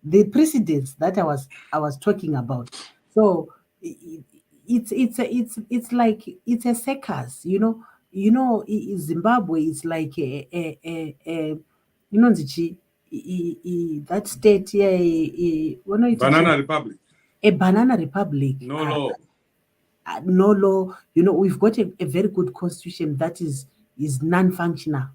The precedents that I was talking about. So it's like it's a circus, Zimbabwe is like a that state here, Banana Republic. A banana republic. No law. No law. We've got a very good constitution that is non-functional.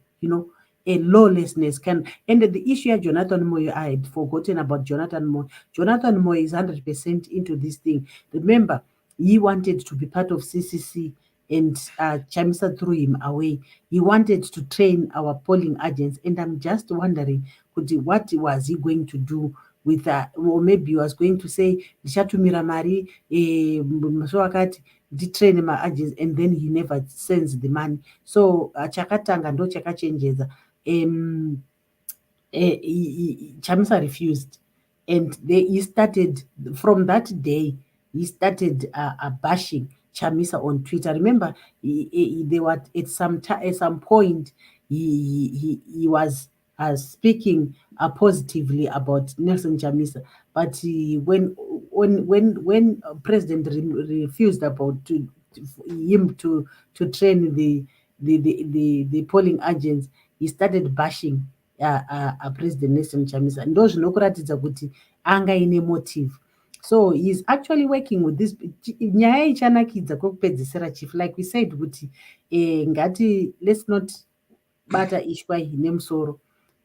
A lawlessness can. And the issue of Jonathan Moyo, I had forgotten about Jonathan Moyo. Jonathan Moyo is 100% into this thing. Remember, he wanted to be part of CCC, and Chamisa threw him away. He wanted to train our polling agents, and I'm just wondering, what was he going to do with that? Or maybe he was going to say, "Nishatumira mari, so wakati train my agents," and then he never sends the money. So chakatanga ndo chakachenjeza. Chamisa refused, and he started from that day. He started bashing Chamisa on Twitter. Remember, they were at some point he was speaking positively about Nelson Chamisa, but when President refused about him to train the polling agents, he started bashing President Nelson Chamisa. Ndo zvinokuratidza kuti anga ine motive. So he's actually working with this. Nyaya ichanakidza kwekupedzisira, chief, like we said, kuti ngati let's not bata ishwa ine musoro.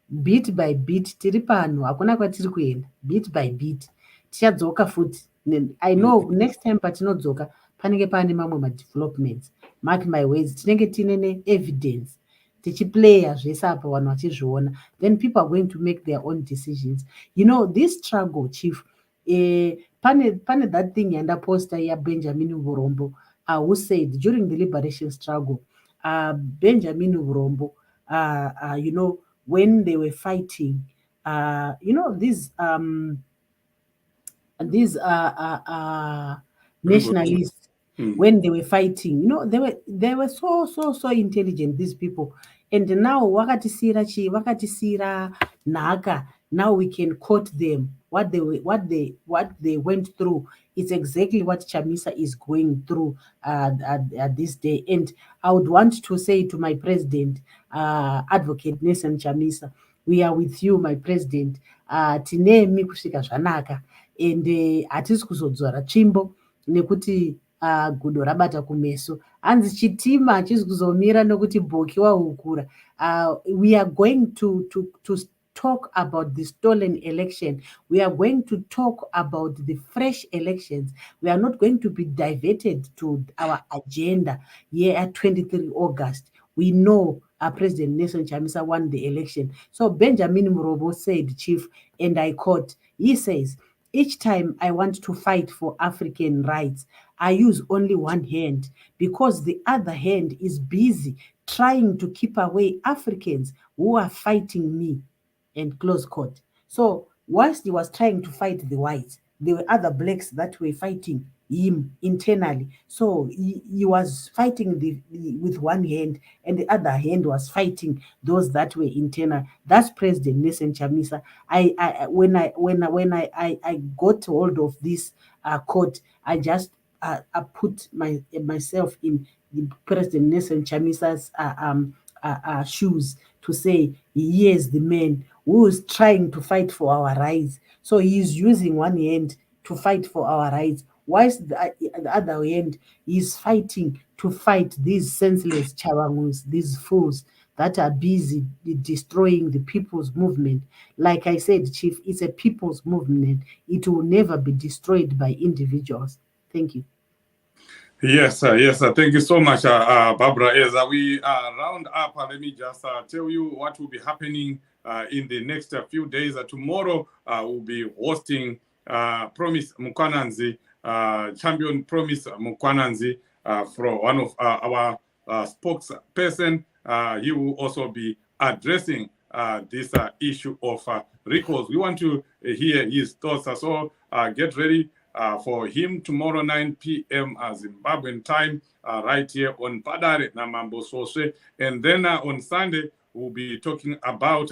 Bit by bit tiri pano, hakuna kwatiri kuenda. Bit by bit tichadzoka futi. I know next time patinodzoka panenge pane mamwe madevelopments. Mark my words, tinenge tine evidence. Tichiplaya zvese apa vanhu vachizviona. Then people are going to make their own decisions. This struggle, chief, pane that thing yandaposta ya Benjamin Vurombo, who said during the liberation struggle, Benjamin Vurombo, when they were fighting, these nationalists, when they were fighting, they were so intelligent, these people. And now wakatisira naka. Now we can quote them. What they went through is exactly what Chamisa is going through at this day. And I would want to say to my president, Advocate Nelson Chamisa, we are with you, my president. Tinemi kusvika zvanaka, and hatisi kuzodzora tsvimbo nekuti gudo rabata kumeso. Hanzi chitima hachisi kuzomira nokuti bhoki wahukura. We are going to talk about the stolen election. We are going to talk about the fresh elections. We are not going to be diverted to our agenda here at 23 August. We know President Nelson Chamisa won the election. So Benjamin Murobo said, chief, and I quote, he says, "Each time I want to fight for African rights, I use only one hand because the other hand is busy trying to keep away Africans who are fighting me." And close quote. So whilst he was trying to fight the whites, there were other blacks that were fighting him internally. So he was fighting with one hand, and the other hand was fighting those that were internal. That's President Nelson Chamisa. When I got hold of this quote, I just put myself in the President Nelson Chamisa's shoes to say, he is the man who is trying to fight for our rights. So he is using one hand to fight for our rights, whilst the other hand is fighting to fight these senseless Tshabangus, these fools that are busy destroying the people's movement. Like I said, chief, it's a people's movement. It will never be destroyed by individuals. Thank you. Yes, yes. Thank you so much, Barbara. As we round up, let me just tell you what will be happening in the next few days. Tomorrow we'll be hosting Promise Mukwananzi, champion Promise Mukwananzi, from one of our spokesperson. He will also be addressing this issue of recalls. We want to hear his thoughts. So get ready for him tomorrow 9 p.m. Zimbabwean time, right here on Padare Namambo Sose. And then on Sunday, we'll be talking about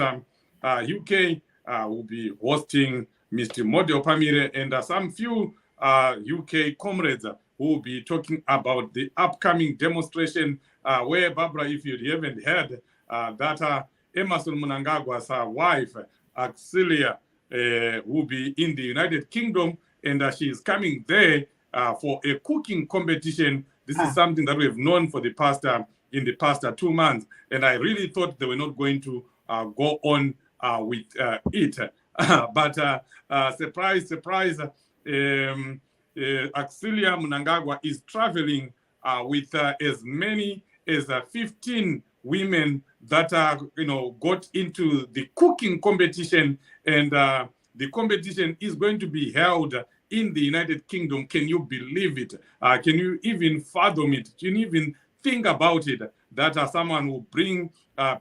UK. Will be hosting Mr. Modi Opamire and some few UK comrades who will be talking about the upcoming demonstration where, Barbara, if you haven't heard, that Emerson Mnangagwa's wife, Auxilia, will be in the United Kingdom, and she is coming there for a cooking competition. This is something that we have known for the past in the past 2 months, and I really thought they were not going to go on with it. But surprise, surprise, Auxilia Mnangagwa is traveling with as many as 15 women that got into the cooking competition, and the competition is going to be held in the United Kingdom. Can you believe it? Can you even fathom it? Can you even think about it, that someone will bring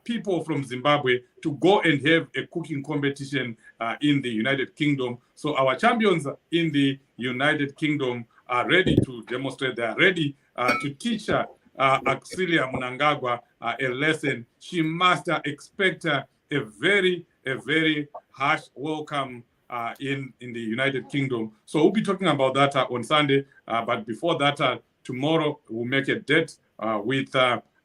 people from Zimbabwe to go and have a cooking competition in the United Kingdom? So our champions in the United Kingdom are ready to demonstrate. They are ready to teach Auxilia Mnangagwa a lesson. She must expect a very harsh welcome in the United Kingdom. So we'll be talking about that on Sunday. But before that, tomorrow we'll make a date with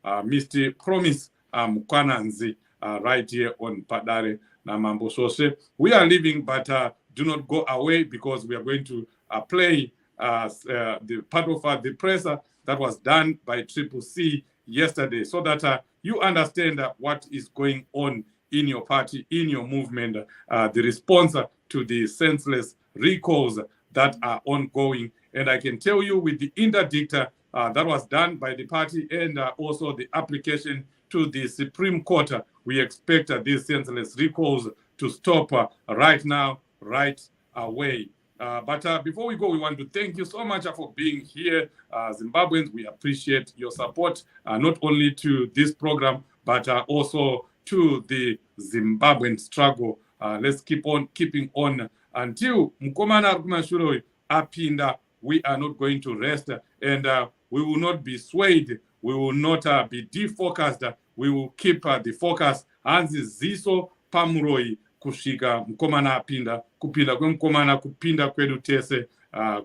Mr. Promise Mukwananzi right here on Padare Namambo Sose. We are leaving, but do not go away, because we are going to play the part of the press that was done by Triple C yesterday, so that you understand what is going on in your party, in your movement, the response to the senseless recalls that are ongoing. And I can tell you, with the interdict that was done by the party, and also the application to the Supreme Court, we expect these senseless recalls to stop right now, right away. But before we go, we want to thank you so much for being here. Zimbabweans, we appreciate your support, not only to this program, but also to the Zimbabwean struggle. Let's keep on keeping on until Mkomana Rukumashuro apinda. We are not going to rest, and we will not be swayed. We will not be defocused. We will keep the focus. Hanzi ziso pamuroi kushika Mkomana apinda, kupinda kwe Mkomana, kupinda kwedu tese,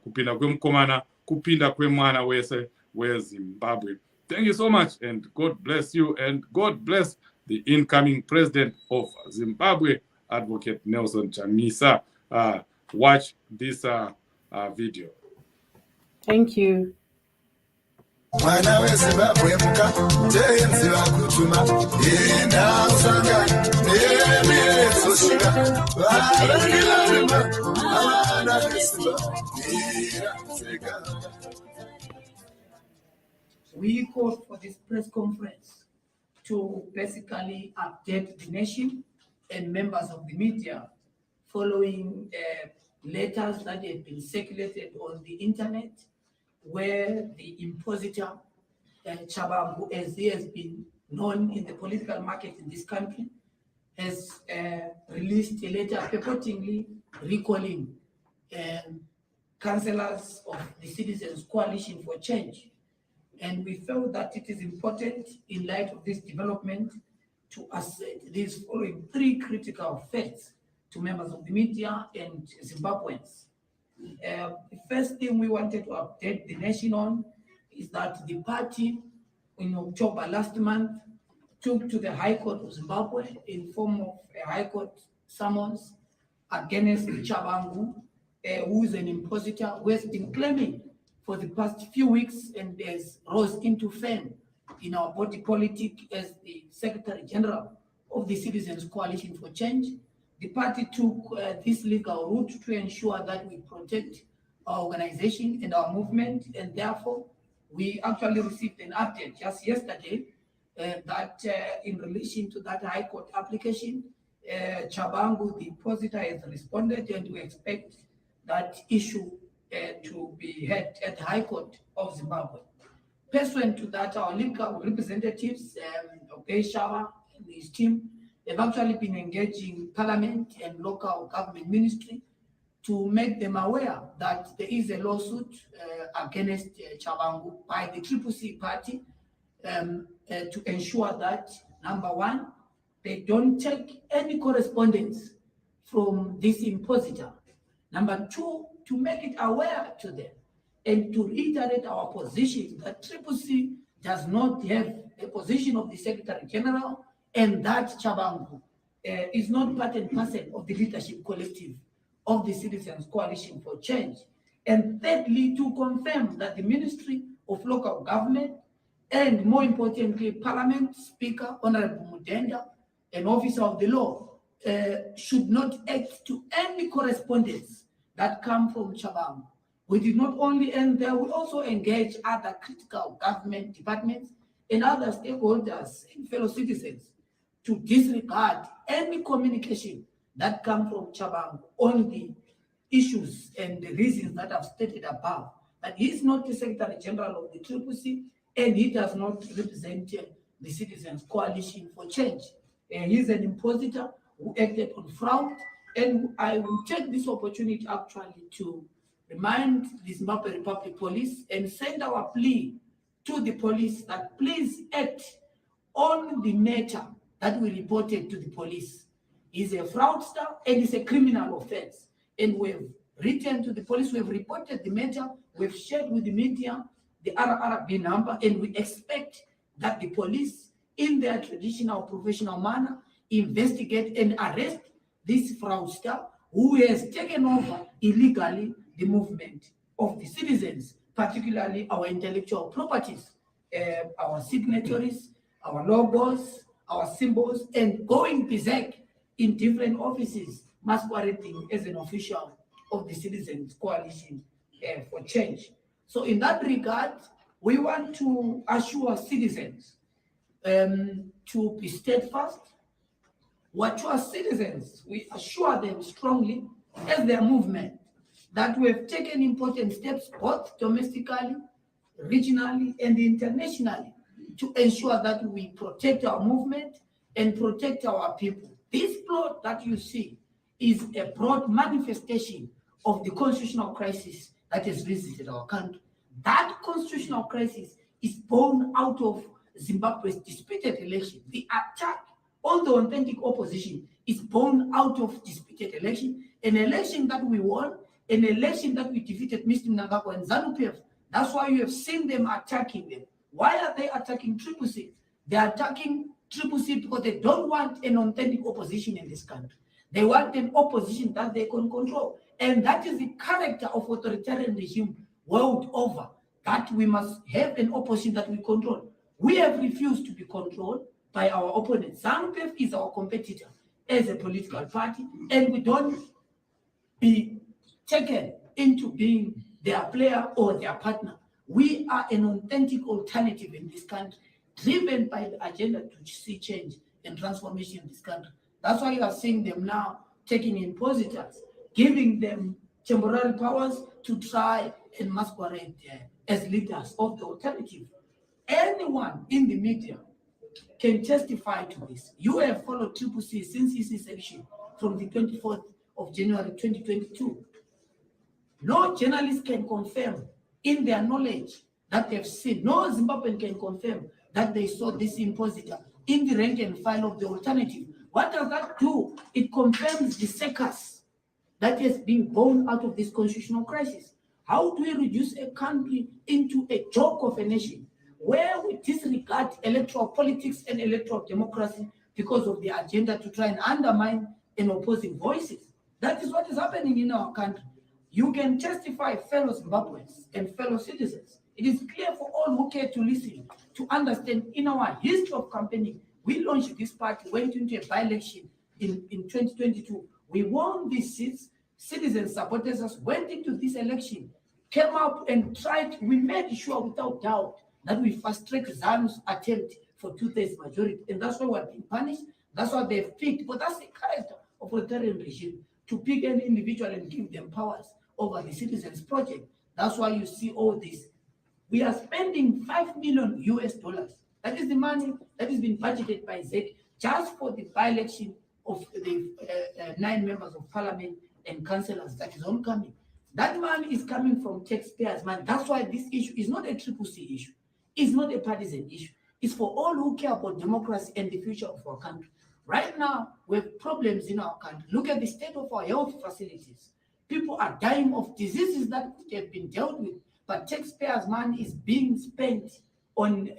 kupinda kwe Mkomana, kupinda kwe mwana wese we Zimbabwe. Thank you so much, and God bless you, and God bless the incoming president of Zimbabwe, Advocate Nelson Chamisa. Watch this video. Thank you. Mwana weZimbabwe muka teyenziva kutuma enda usanga nemirezosvika varangilarima avana vesimba iratseka. We called for this press conference to basically update the nation and members of the media following letters that have been circulated on the internet, where the impositor, Tshabangu, as he has been known in the political market in this country, has released a letter purportedly recalling councillors of the Citizens Coalition for Change. And we felt that it is important, in light of this development, to assert these following 3 critical facts to members of the media and Zimbabweans. The first thing we wanted to update the nation on is that the party, in October last month, took to the High Court of Zimbabwe in form of a High Court summons against Tshabangu, who is an impositor who has been claiming for the past few weeks and has rose into fame in our body politic as the Secretary General of the Citizens Coalition for Change. The party took this legal route to ensure that we protect our organization and our movement, and therefore we actually received an update just yesterday that in relation to that High Court application, Tshabangu, the depositor, has responded, and we expect that issue to be heard at the High Court of Zimbabwe. Pursuant to that, our legal representatives, Shawa and his team, have actually been engaging Parliament and local government ministry to make them aware that there is a lawsuit against Tshabangu by the CCC party to ensure that, number one, they don't take any correspondence from this impositor. Number two, to make it aware to them and to reiterate our position that CCC does not have a position of the Secretary General, and that Tshabangu is not part and parcel of the leadership collective of the Citizens Coalition for Change. And thirdly, to confirm that the Ministry of Local Government and, more importantly, Parliament Speaker Honorable Mudenda, an officer of the law, should not act to any correspondence that come from Tshabangu. We did not only end there, we also engage other critical government departments and other stakeholders and fellow citizens to disregard any communication that come from Tshabangu on the issues and the reasons that I've stated above. But he is not the Secretary General of the CCC, and he does not represent the Citizens Coalition for Change. He's an impositor who acted on fraud, and I will take this opportunity actually to remind the Zimbabwe Republic Police and send our plea to the police that please act on the matter that we reported to the police. He's a fraudster and it's a criminal offense. And we've written to the police, we've reported the matter, we've shared with the media the RRB number, and we expect that the police, in their traditional professional manner, investigate and arrest this fraudster who has taken over illegally the movement of the citizens, particularly our intellectual properties, our signatories, our logos, our symbols, and going berserk in different offices, masquerading as an official of the Citizens Coalition for Change. So in that regard, we want to assure citizens to be steadfast. What our citizens, we assure them strongly as their movement that we have taken important steps both domestically, regionally, and internationally to ensure that we protect our movement and protect our people. This plot that you see is a broad manifestation of the constitutional crisis that has visited our country. That constitutional crisis is born out of Zimbabwe's disputed election. The attack on the authentic opposition is born out of disputed election, an election that we won, an election that we defeated Mr. Mnangagwa and ZANU-PF. That's why you have seen them attacking them. Why are they attacking CCC? They are attacking CCC because they don't want an authentic opposition in this country. They want an opposition that they can control. And that is the character of authoritarian regime world over, that we must have an opposition that we control. We have refused to be controlled by our opponents. ZANU-PF is our competitor as a political party, and we don't be taken into being their player or their partner. We are an authentic alternative in this country, driven by the agenda to see change and transformation in this country. That's why you are seeing them now taking impositors, giving them temporary powers to try and masquerade as leaders of the alternative. Anyone in the media can testify to this. You have followed CCC since its inception from the 24th of January 2022. No journalist can confirm in their knowledge that they've seen, no Zimbabwean can confirm that they saw this impositor in the rank and file of the alternative. What does that do? It confirms the circus that has been born out of this constitutional crisis. How do we reduce a country into a joke of a nation where we disregard electoral politics and electoral democracy because of the agenda to try and undermine an opposing voices? That is what is happening in our country. You can testify, fellow Zimbabweans and fellow citizens. It is clear for all who care to listen, to understand in our history of campaigning. We launched this party, went into a by-election in 2022. We won these seats. Citizens supporters us, went into this election, came up and tried. We made sure without doubt that we fast-track ZANU's attempt for 2/3 majority. And that's why we're being punished. That's what they've picked. But that's the character of authoritarian regime, to pick any individual and give them powers over the citizens' project. That's why you see all this. We are spending $5 million US. That is the money that has been budgeted by ZEC just for the by-election of the 9 members of parliament and councillors that is oncoming. That money is coming from taxpayers' money. That's why this issue is not a CCC issue. It's not a partisan issue. It's for all who care about democracy and the future of our country. Right now, we have problems in our country. Look at the state of our health facilities. People are dying of diseases that could have been dealt with, but taxpayers' money is being spent on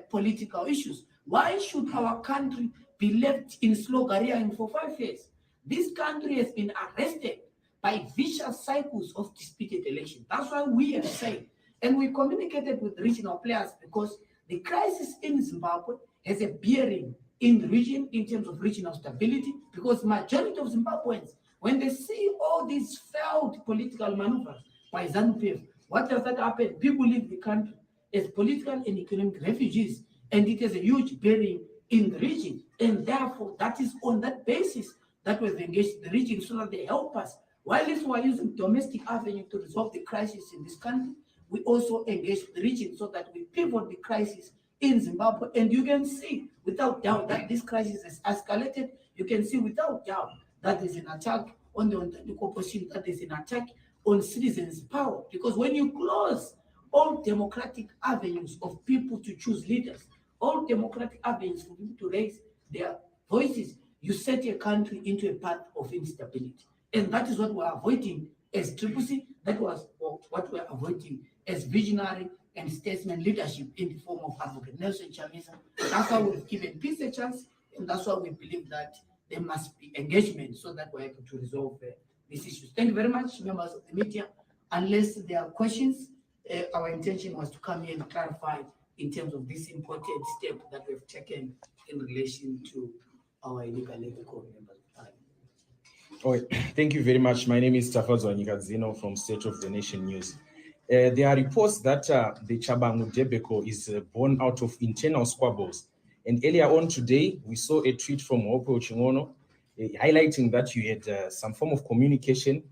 political issues. Why should our country be left in slow careering for 5 years? This country has been arrested by vicious cycles of disputed elections. That's why we have said, and we communicated with regional players, because the crisis in Zimbabwe has a bearing in the region in terms of regional stability, because majority of Zimbabweans, when they see all these failed political maneuvers by ZANU-PF, what does that happen? People leave the country as political and economic refugees, and it has a huge bearing in the region. And therefore, that is on that basis that we've engaged the region so that they help us. While we are using domestic avenue to resolve the crisis in this country, we also engage the region so that we pivot the crisis in Zimbabwe. And you can see without doubt that this crisis has escalated. You can see without doubt that there's an attack on the opposition, that there's an attack on citizens' power. Because when you close all democratic avenues of people to choose leaders, all democratic avenues for people to raise their voices, you set a country into a path of instability. And that is what we're avoiding as CCC. That was what we're avoiding as visionary and statesman leadership in the form of Advocate Nelson Chamisa. That's why we've given peace a chance, and that's why we believe that there must be engagement so that we're able to resolve these issues. Thank you very much, members of the media. Unless there are questions, our intention was to come here and clarify in terms of this important step that we've taken in relation to our illegal electoral members of parliament. Oh, thank you very much. My name is Tshabangu Senseless from State of the Nation News. There are reports that the Tshabangu debacle is born out of internal squabbles. And earlier on today, we saw a tweet from Opo Chingono highlighting that you had some form of communication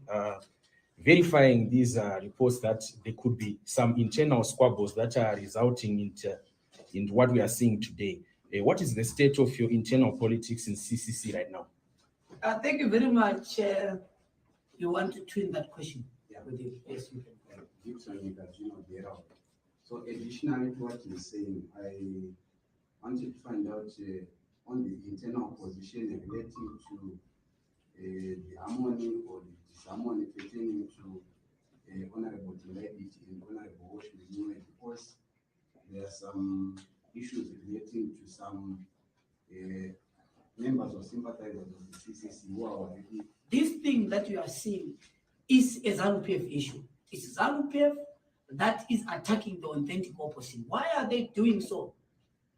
verifying these reports that there could be some internal squabbles that are resulting in what we are seeing today. What is the state of your internal politics in CCC right now? Thank you very much. You want to twin that question? Yeah. Yes, you can. So additionally to what you're saying, I wanted to find out on the internal position relating to the harmony or the disharmony pertaining to Honorable Delight and Honorable Washington, because there are some issues relating to some members or sympathizers of the CCC who are already. This thing that you are seeing is a ZANU-PF issue. It's ZANU-PF that is attacking the authentic opposition. Why are they doing so?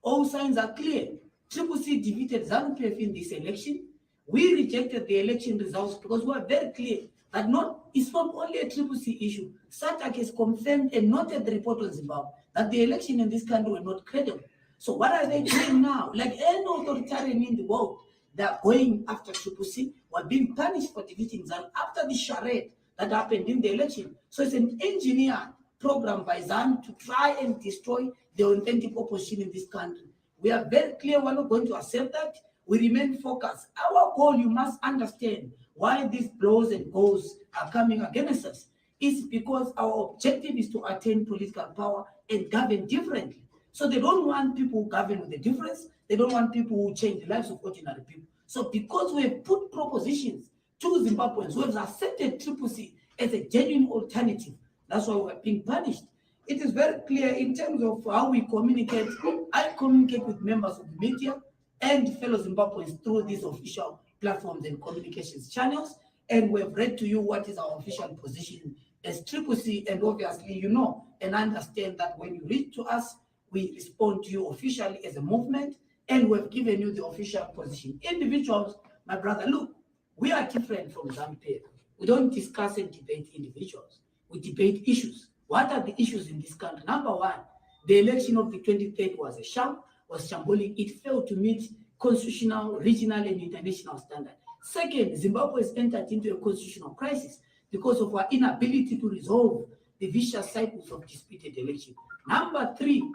All signs are clear. CCC defeated ZANU-PF in this election. We rejected the election results because we are very clear that it's not only a CCC issue. SADC has confirmed and noted the report on Zimbabwe that the election in this country were not credible. So what are they doing now? Like any authoritarian in the world, they're going after CCC. We're being punished for defeating ZANU after the charade that happened in the election. So it's an engineered program by ZANU to try and destroy the authentic opposition in this country. We are very clear we're not going to accept that. We remain focused. Our goal, you must understand why these blows and goals are coming against us. It's because our objective is to attain political power and govern differently. So they don't want people who govern with a difference. They don't want people who change the lives of ordinary people. So because we have put propositions to Zimbabweans, we have accepted CCC as a genuine alternative. That's why we're being punished. It is very clear in terms of how we communicate. I communicate with members of the media and fellow Zimbabweans through these official platforms and communications channels. And we've read to you what is our official position as CCC. And obviously, you know and understand that when you reach to us, we respond to you officially as a movement, and we've given you the official position. Individuals, my brother, look, we are different from ZANU-PF. We don't discuss and debate individuals. We debate issues. What are the issues in this country? Number one, the election of the 23rd was a sham, was shambolic. It failed to meet constitutional, regional, and international standard. Second, Zimbabwe has entered into a constitutional crisis because of our inability to resolve the vicious cycles of disputed election. Number three,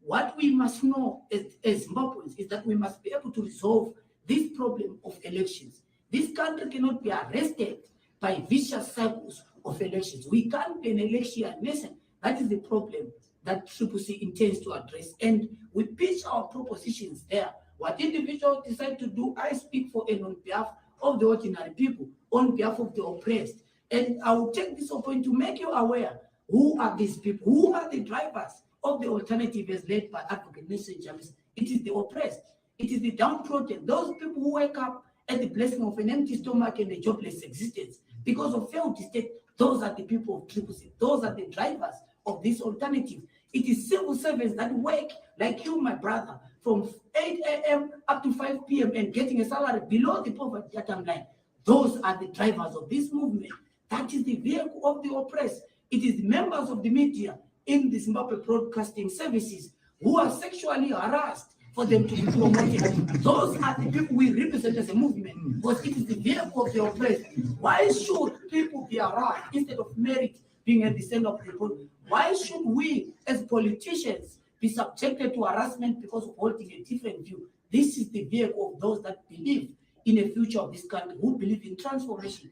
what we must know as Zimbabweans is that we must be able to resolve this problem of elections. This country cannot be arrested by vicious cycles of elections. We can't be an election nation. That is the problem that CCC intends to address. And we pitch our propositions there. What individuals decide to do, I speak for and on behalf of the ordinary people, on behalf of the oppressed. And I will take this opportunity to make you aware who are these people, who are the drivers of the alternative as led by Advocate Nelson James. It is the oppressed, it is the downtrodden, those people who wake up at the blessing of an empty stomach and a jobless existence because of failed state. Those are the people of CCC. Those are the drivers of this alternative. It is civil servants that work like you, my brother, from 8 a.m. up to 5 p.m. and getting a salary below the poverty line. Those are the drivers of this movement. That is the vehicle of the oppressed. It is the members of the media in the Zimbabwe broadcasting services who are sexually harassed for them to be promoted. Those are the people we represent as a movement, because it is the vehicle of the oppressed. Why should people be harassed instead of merit being at the center of the report? Why should we, as politicians, be subjected to harassment because of holding a different view? This is the vehicle of those that believe in a future of this country, who believe in transformation.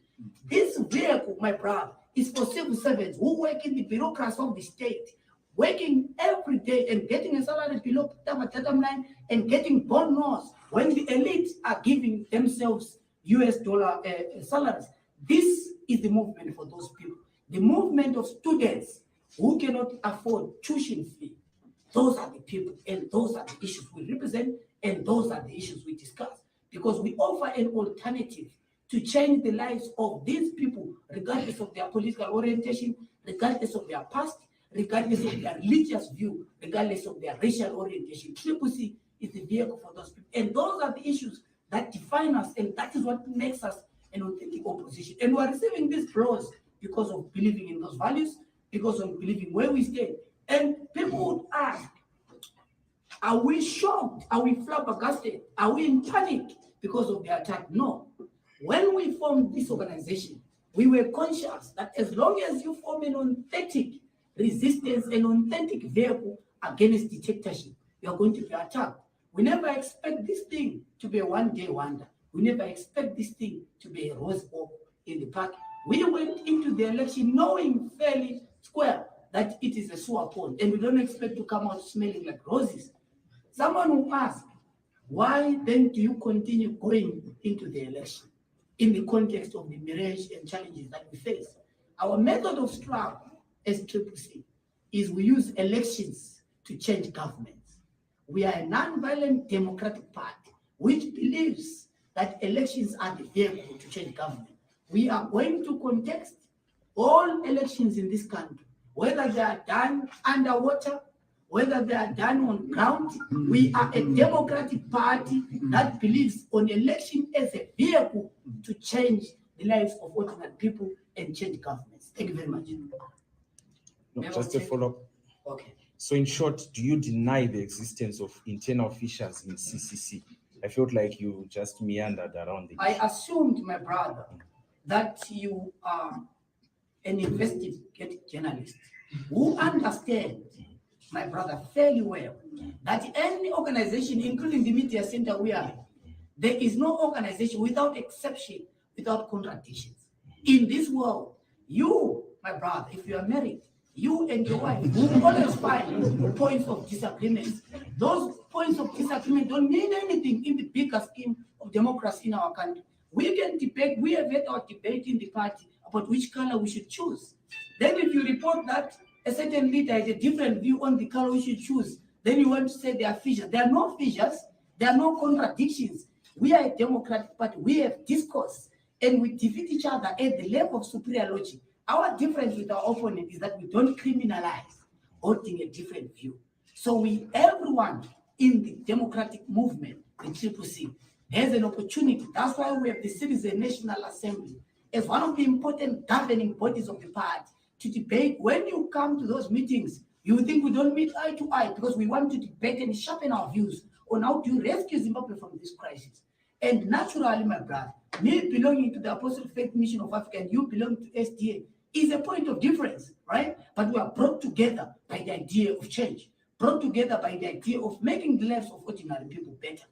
This vehicle, my brother, is for civil servants who work in the bureaucracy of the state, working every day and getting a salary below poverty line and getting bonus when the elites are giving themselves US dollar salaries. This is the movement for those people. The movement of students who cannot afford tuition fee. Those are the people, and those are the issues we represent, and those are the issues we discuss, because we offer an alternative to change the lives of these people, regardless of their political orientation, regardless of their past, regardless of their religious view, regardless of their racial orientation. CCC is the vehicle for those people. And those are the issues that define us, and that is what makes us an authentic opposition. And we are receiving these blows because of believing in those values, because of believing where we stand. And people would ask, are we shocked? Are we flabbergasted? Are we in panic because of the attack? No. When we formed this organization, we were conscious that as long as you form an authentic resistance, an authentic vehicle against dictatorship, you are going to be attacked. We never expect this thing to be a one-day wonder. We never expect this thing to be a rose bowl in the park. We went into the election knowing fairly square that it is a sewer pond, and we don't expect to come out smelling like roses. Someone will ask, why then do you continue going into the election in the context of the mirage and challenges that we face? Our method of struggle as CCC is we use elections to change governments. We are a non-violent democratic party which believes that elections are the vehicle to change government. We are going to contest all elections in this country, whether they are done underwater, whether they are done on ground. We are a democratic party that believes on election as a vehicle to change the lives of ordinary people and change governments. Thank you very much. No, just a follow-up. Okay. So in short, do you deny the existence of internal fissures in CCC? I felt like you just meandered around the issue. I assumed, my brother, that you are an investigative journalist who understands, my brother, fairly well that any organization, including the media center we are in, there is no organization without exception, without contradictions. In this world, you, my brother, if you are married, you and your wife will always find points of disagreement. Those points of disagreement don't mean anything in the bigger scheme of democracy in our country. We can debate, we have had our debate in the party about which color we should choose. Then if you report that a certain leader has a different view on the color we should choose, then you want to say there are fissures. There are no fissures, there are no contradictions. We are a democratic party, we have discourse, and we defeat each other at the level of superior logic. Our difference with our opponent is that we don't criminalize holding a different view. So everyone in the democratic movement, the CCC, has an opportunity. That's why we have the Citizen National Assembly as one of the important governing bodies of the party to debate. When you come to those meetings, you think we don't meet eye to eye because we want to debate and sharpen our views on how to rescue Zimbabwe from this crisis. And naturally, my brother, me belonging to the Apostolic Faith Mission of Africa and you belong to SDA is a point of difference, right? But we are brought together by the idea of change, brought together by the idea of making the lives of ordinary people better.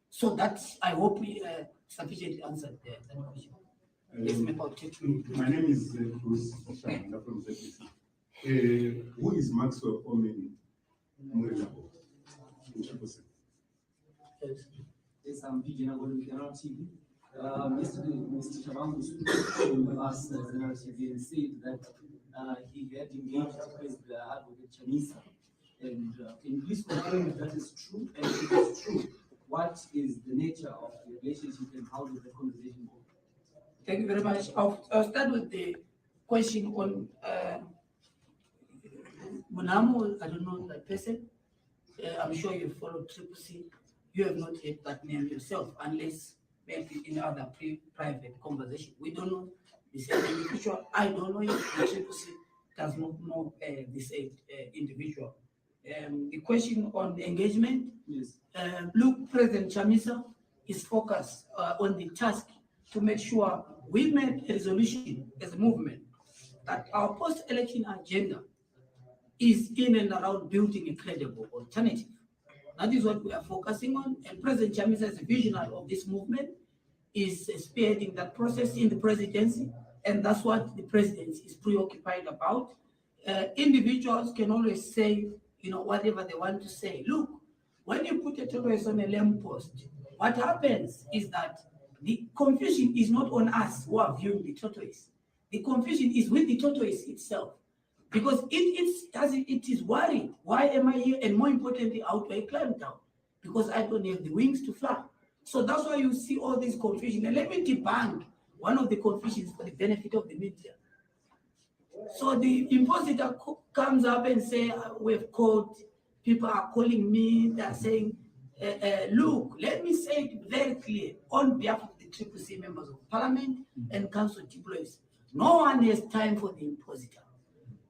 So that's, I hope we sufficiently answered that question. Yes, my name is Bruce Tshabangu from ZBC. Who is Maxwell Omen Murilabo in Tshabangu? Yes, I'm PJ Canal TV. Yesterday, Mr. Tshabangu spoke to us as an TV and said that he had engaged with the advocate Chamisa. And can you please confirm if that is true? And if it is true, what is the nature of the relationship and how did the conversation go? Thank you very much. I'll start with the question on Munamo. I don't know that person. I'm sure you followed Triple C. You have not heard that name yourself, unless maybe in other private conversation. We don't know the same individual. I don't know if the Triple C does not know the same individual. The question on the engagement. Yes. Look, President Chamisa is focused on the task to make sure we make a resolution as a movement that our post-election agenda is in and around building a credible alternative. That is what we are focusing on. And President Chamisa, as a visionary of this movement, is spearheading that process in the presidency. And that's what the presidency is preoccupied about. Individuals can always say, whatever they want to say. Look, when you put a tortoise on a lamppost, what happens is that the confusion is not on us who are viewing the tortoise. The confusion is with the tortoise itself. Because it is worried. Why am I here? And more importantly, how do I climb down? Because I don't have the wings to fly. So that's why you see all this confusion. And let me debunk one of the confusions for the benefit of the media. So the impositor comes up and say, we've called, people are calling me, they're saying, look, let me say it very clear on behalf of the Triple C members of Parliament and Council deployees. No one has time for the impositor.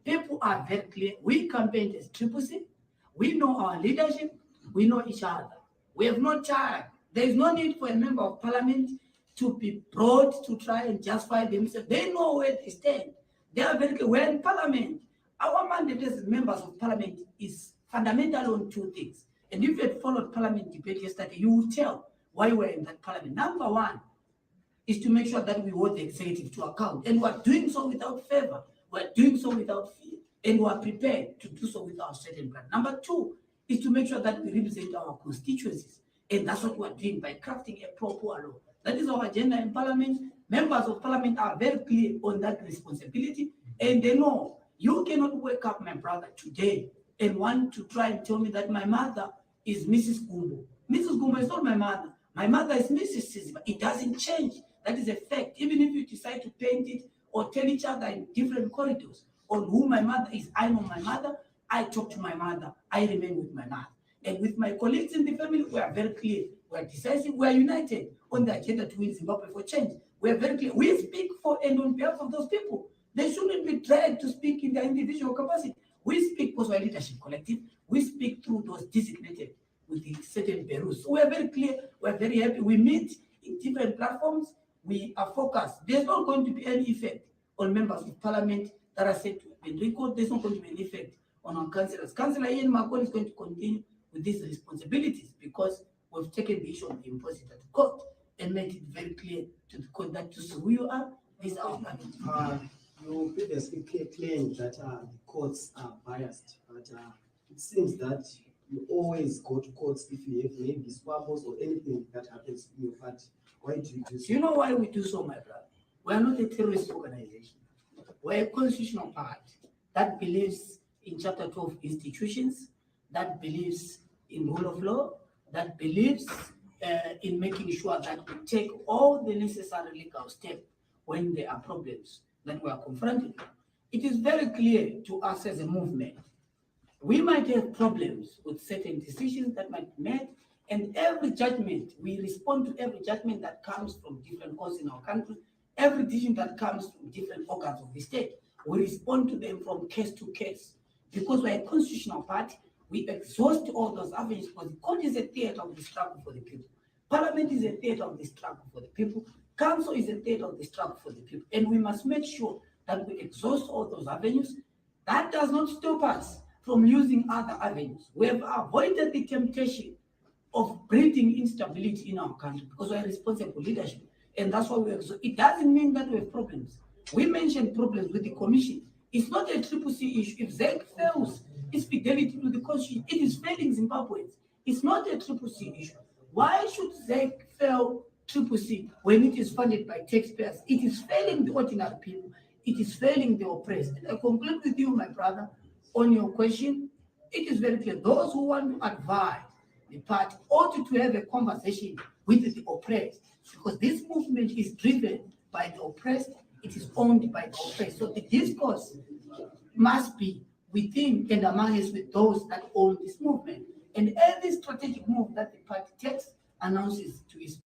People are very clear. We campaigned as Triple C. We know our leadership. We know each other. We have no time. There is no need for a member of Parliament to be brought to try and justify themselves. They know where they stand. They are very clear. We're in Parliament. Our mandate as members of Parliament is fundamental on two things. And if you had followed Parliament debate yesterday, you would tell why we're in that Parliament. Number one is to make sure that we hold the executive to account. And we're doing so without favor. We're doing so without fear. And we're prepared to do so without certain plan. Number two is to make sure that we represent our constituencies. And that's what we're doing by crafting a proper law. That is our agenda in Parliament. Members of Parliament are very clear on that responsibility. And they know you cannot wake up, my brother, today and want to try and tell me that my mother is Mrs. Gumbo. Mrs. Gumbo is not my mother. My mother is Mrs. Siziba. It doesn't change. That is a fact. Even if you decide to paint it or tell each other in different corridors on who my mother is, I know my mother. I talk to my mother. I remain with my mother. And with my colleagues in the family, we are very clear. We are decisive. We are united on the agenda to win Zimbabwe for change. We are very clear. We speak for and on behalf of those people. They shouldn't be dragged to speak in their individual capacity. We speak for our leadership collective. We speak through those designated with the certain bureaus. So we are very clear. We are very happy. We meet in different platforms. We are focused. There's not going to be any effect on members of Parliament that are said to have been recalled. There's not going to be any effect on our councillors. Councillor Ian Makon is going to continue with these responsibilities because we've taken the issue of the impositor to court and made it very clear to the court that to see who you are, these are our mandate. You previously claimed that the courts are biased, but it seems that you always go to courts if you have maybe squabbles or anything that happens in your party. Why do you do so? You know why we do so, my brother? We are not a terrorist organization. We're a constitutional party that believes in Chapter 12 institutions, that believes in rule of law, that believes in making sure that we take all the necessary legal steps when there are problems that we are confronted with. It is very clear to us as a movement. We might have problems with certain decisions that might be made, and every judgment, we respond to every judgment that comes from different courts in our country, every decision that comes from different organs of the state. We respond to them from case to case because we're a constitutional party. we exhaust all those avenues because the court is a theatre of the struggle for the people. Parliament is a theatre of the struggle for the people. Council is a theatre of the struggle for the people. And we must make sure that we exhaust all those avenues. That does not stop us from using other avenues. We have avoided the temptation of breeding instability in our country because we are responsible leadership. And that's why we exhaust. It doesn't mean that we have problems. We mentioned problems with the commission. It's not a triple C issue. If ZEC fails its fidelity to the constitution, it is failing Zimbabweans. It's not a triple C issue. Why should ZEC fail triple C when it is funded by taxpayers? It is failing the ordinary people. It is failing the oppressed. And I conclude with you, my brother, on your question. It is very clear. Those who want to advise the party ought to have a conversation with the oppressed, because this movement is driven by the oppressed. It is owned by the oppressed. So the discourse must be within and among us with those that own this movement. And every strategic move that the party takes announces to its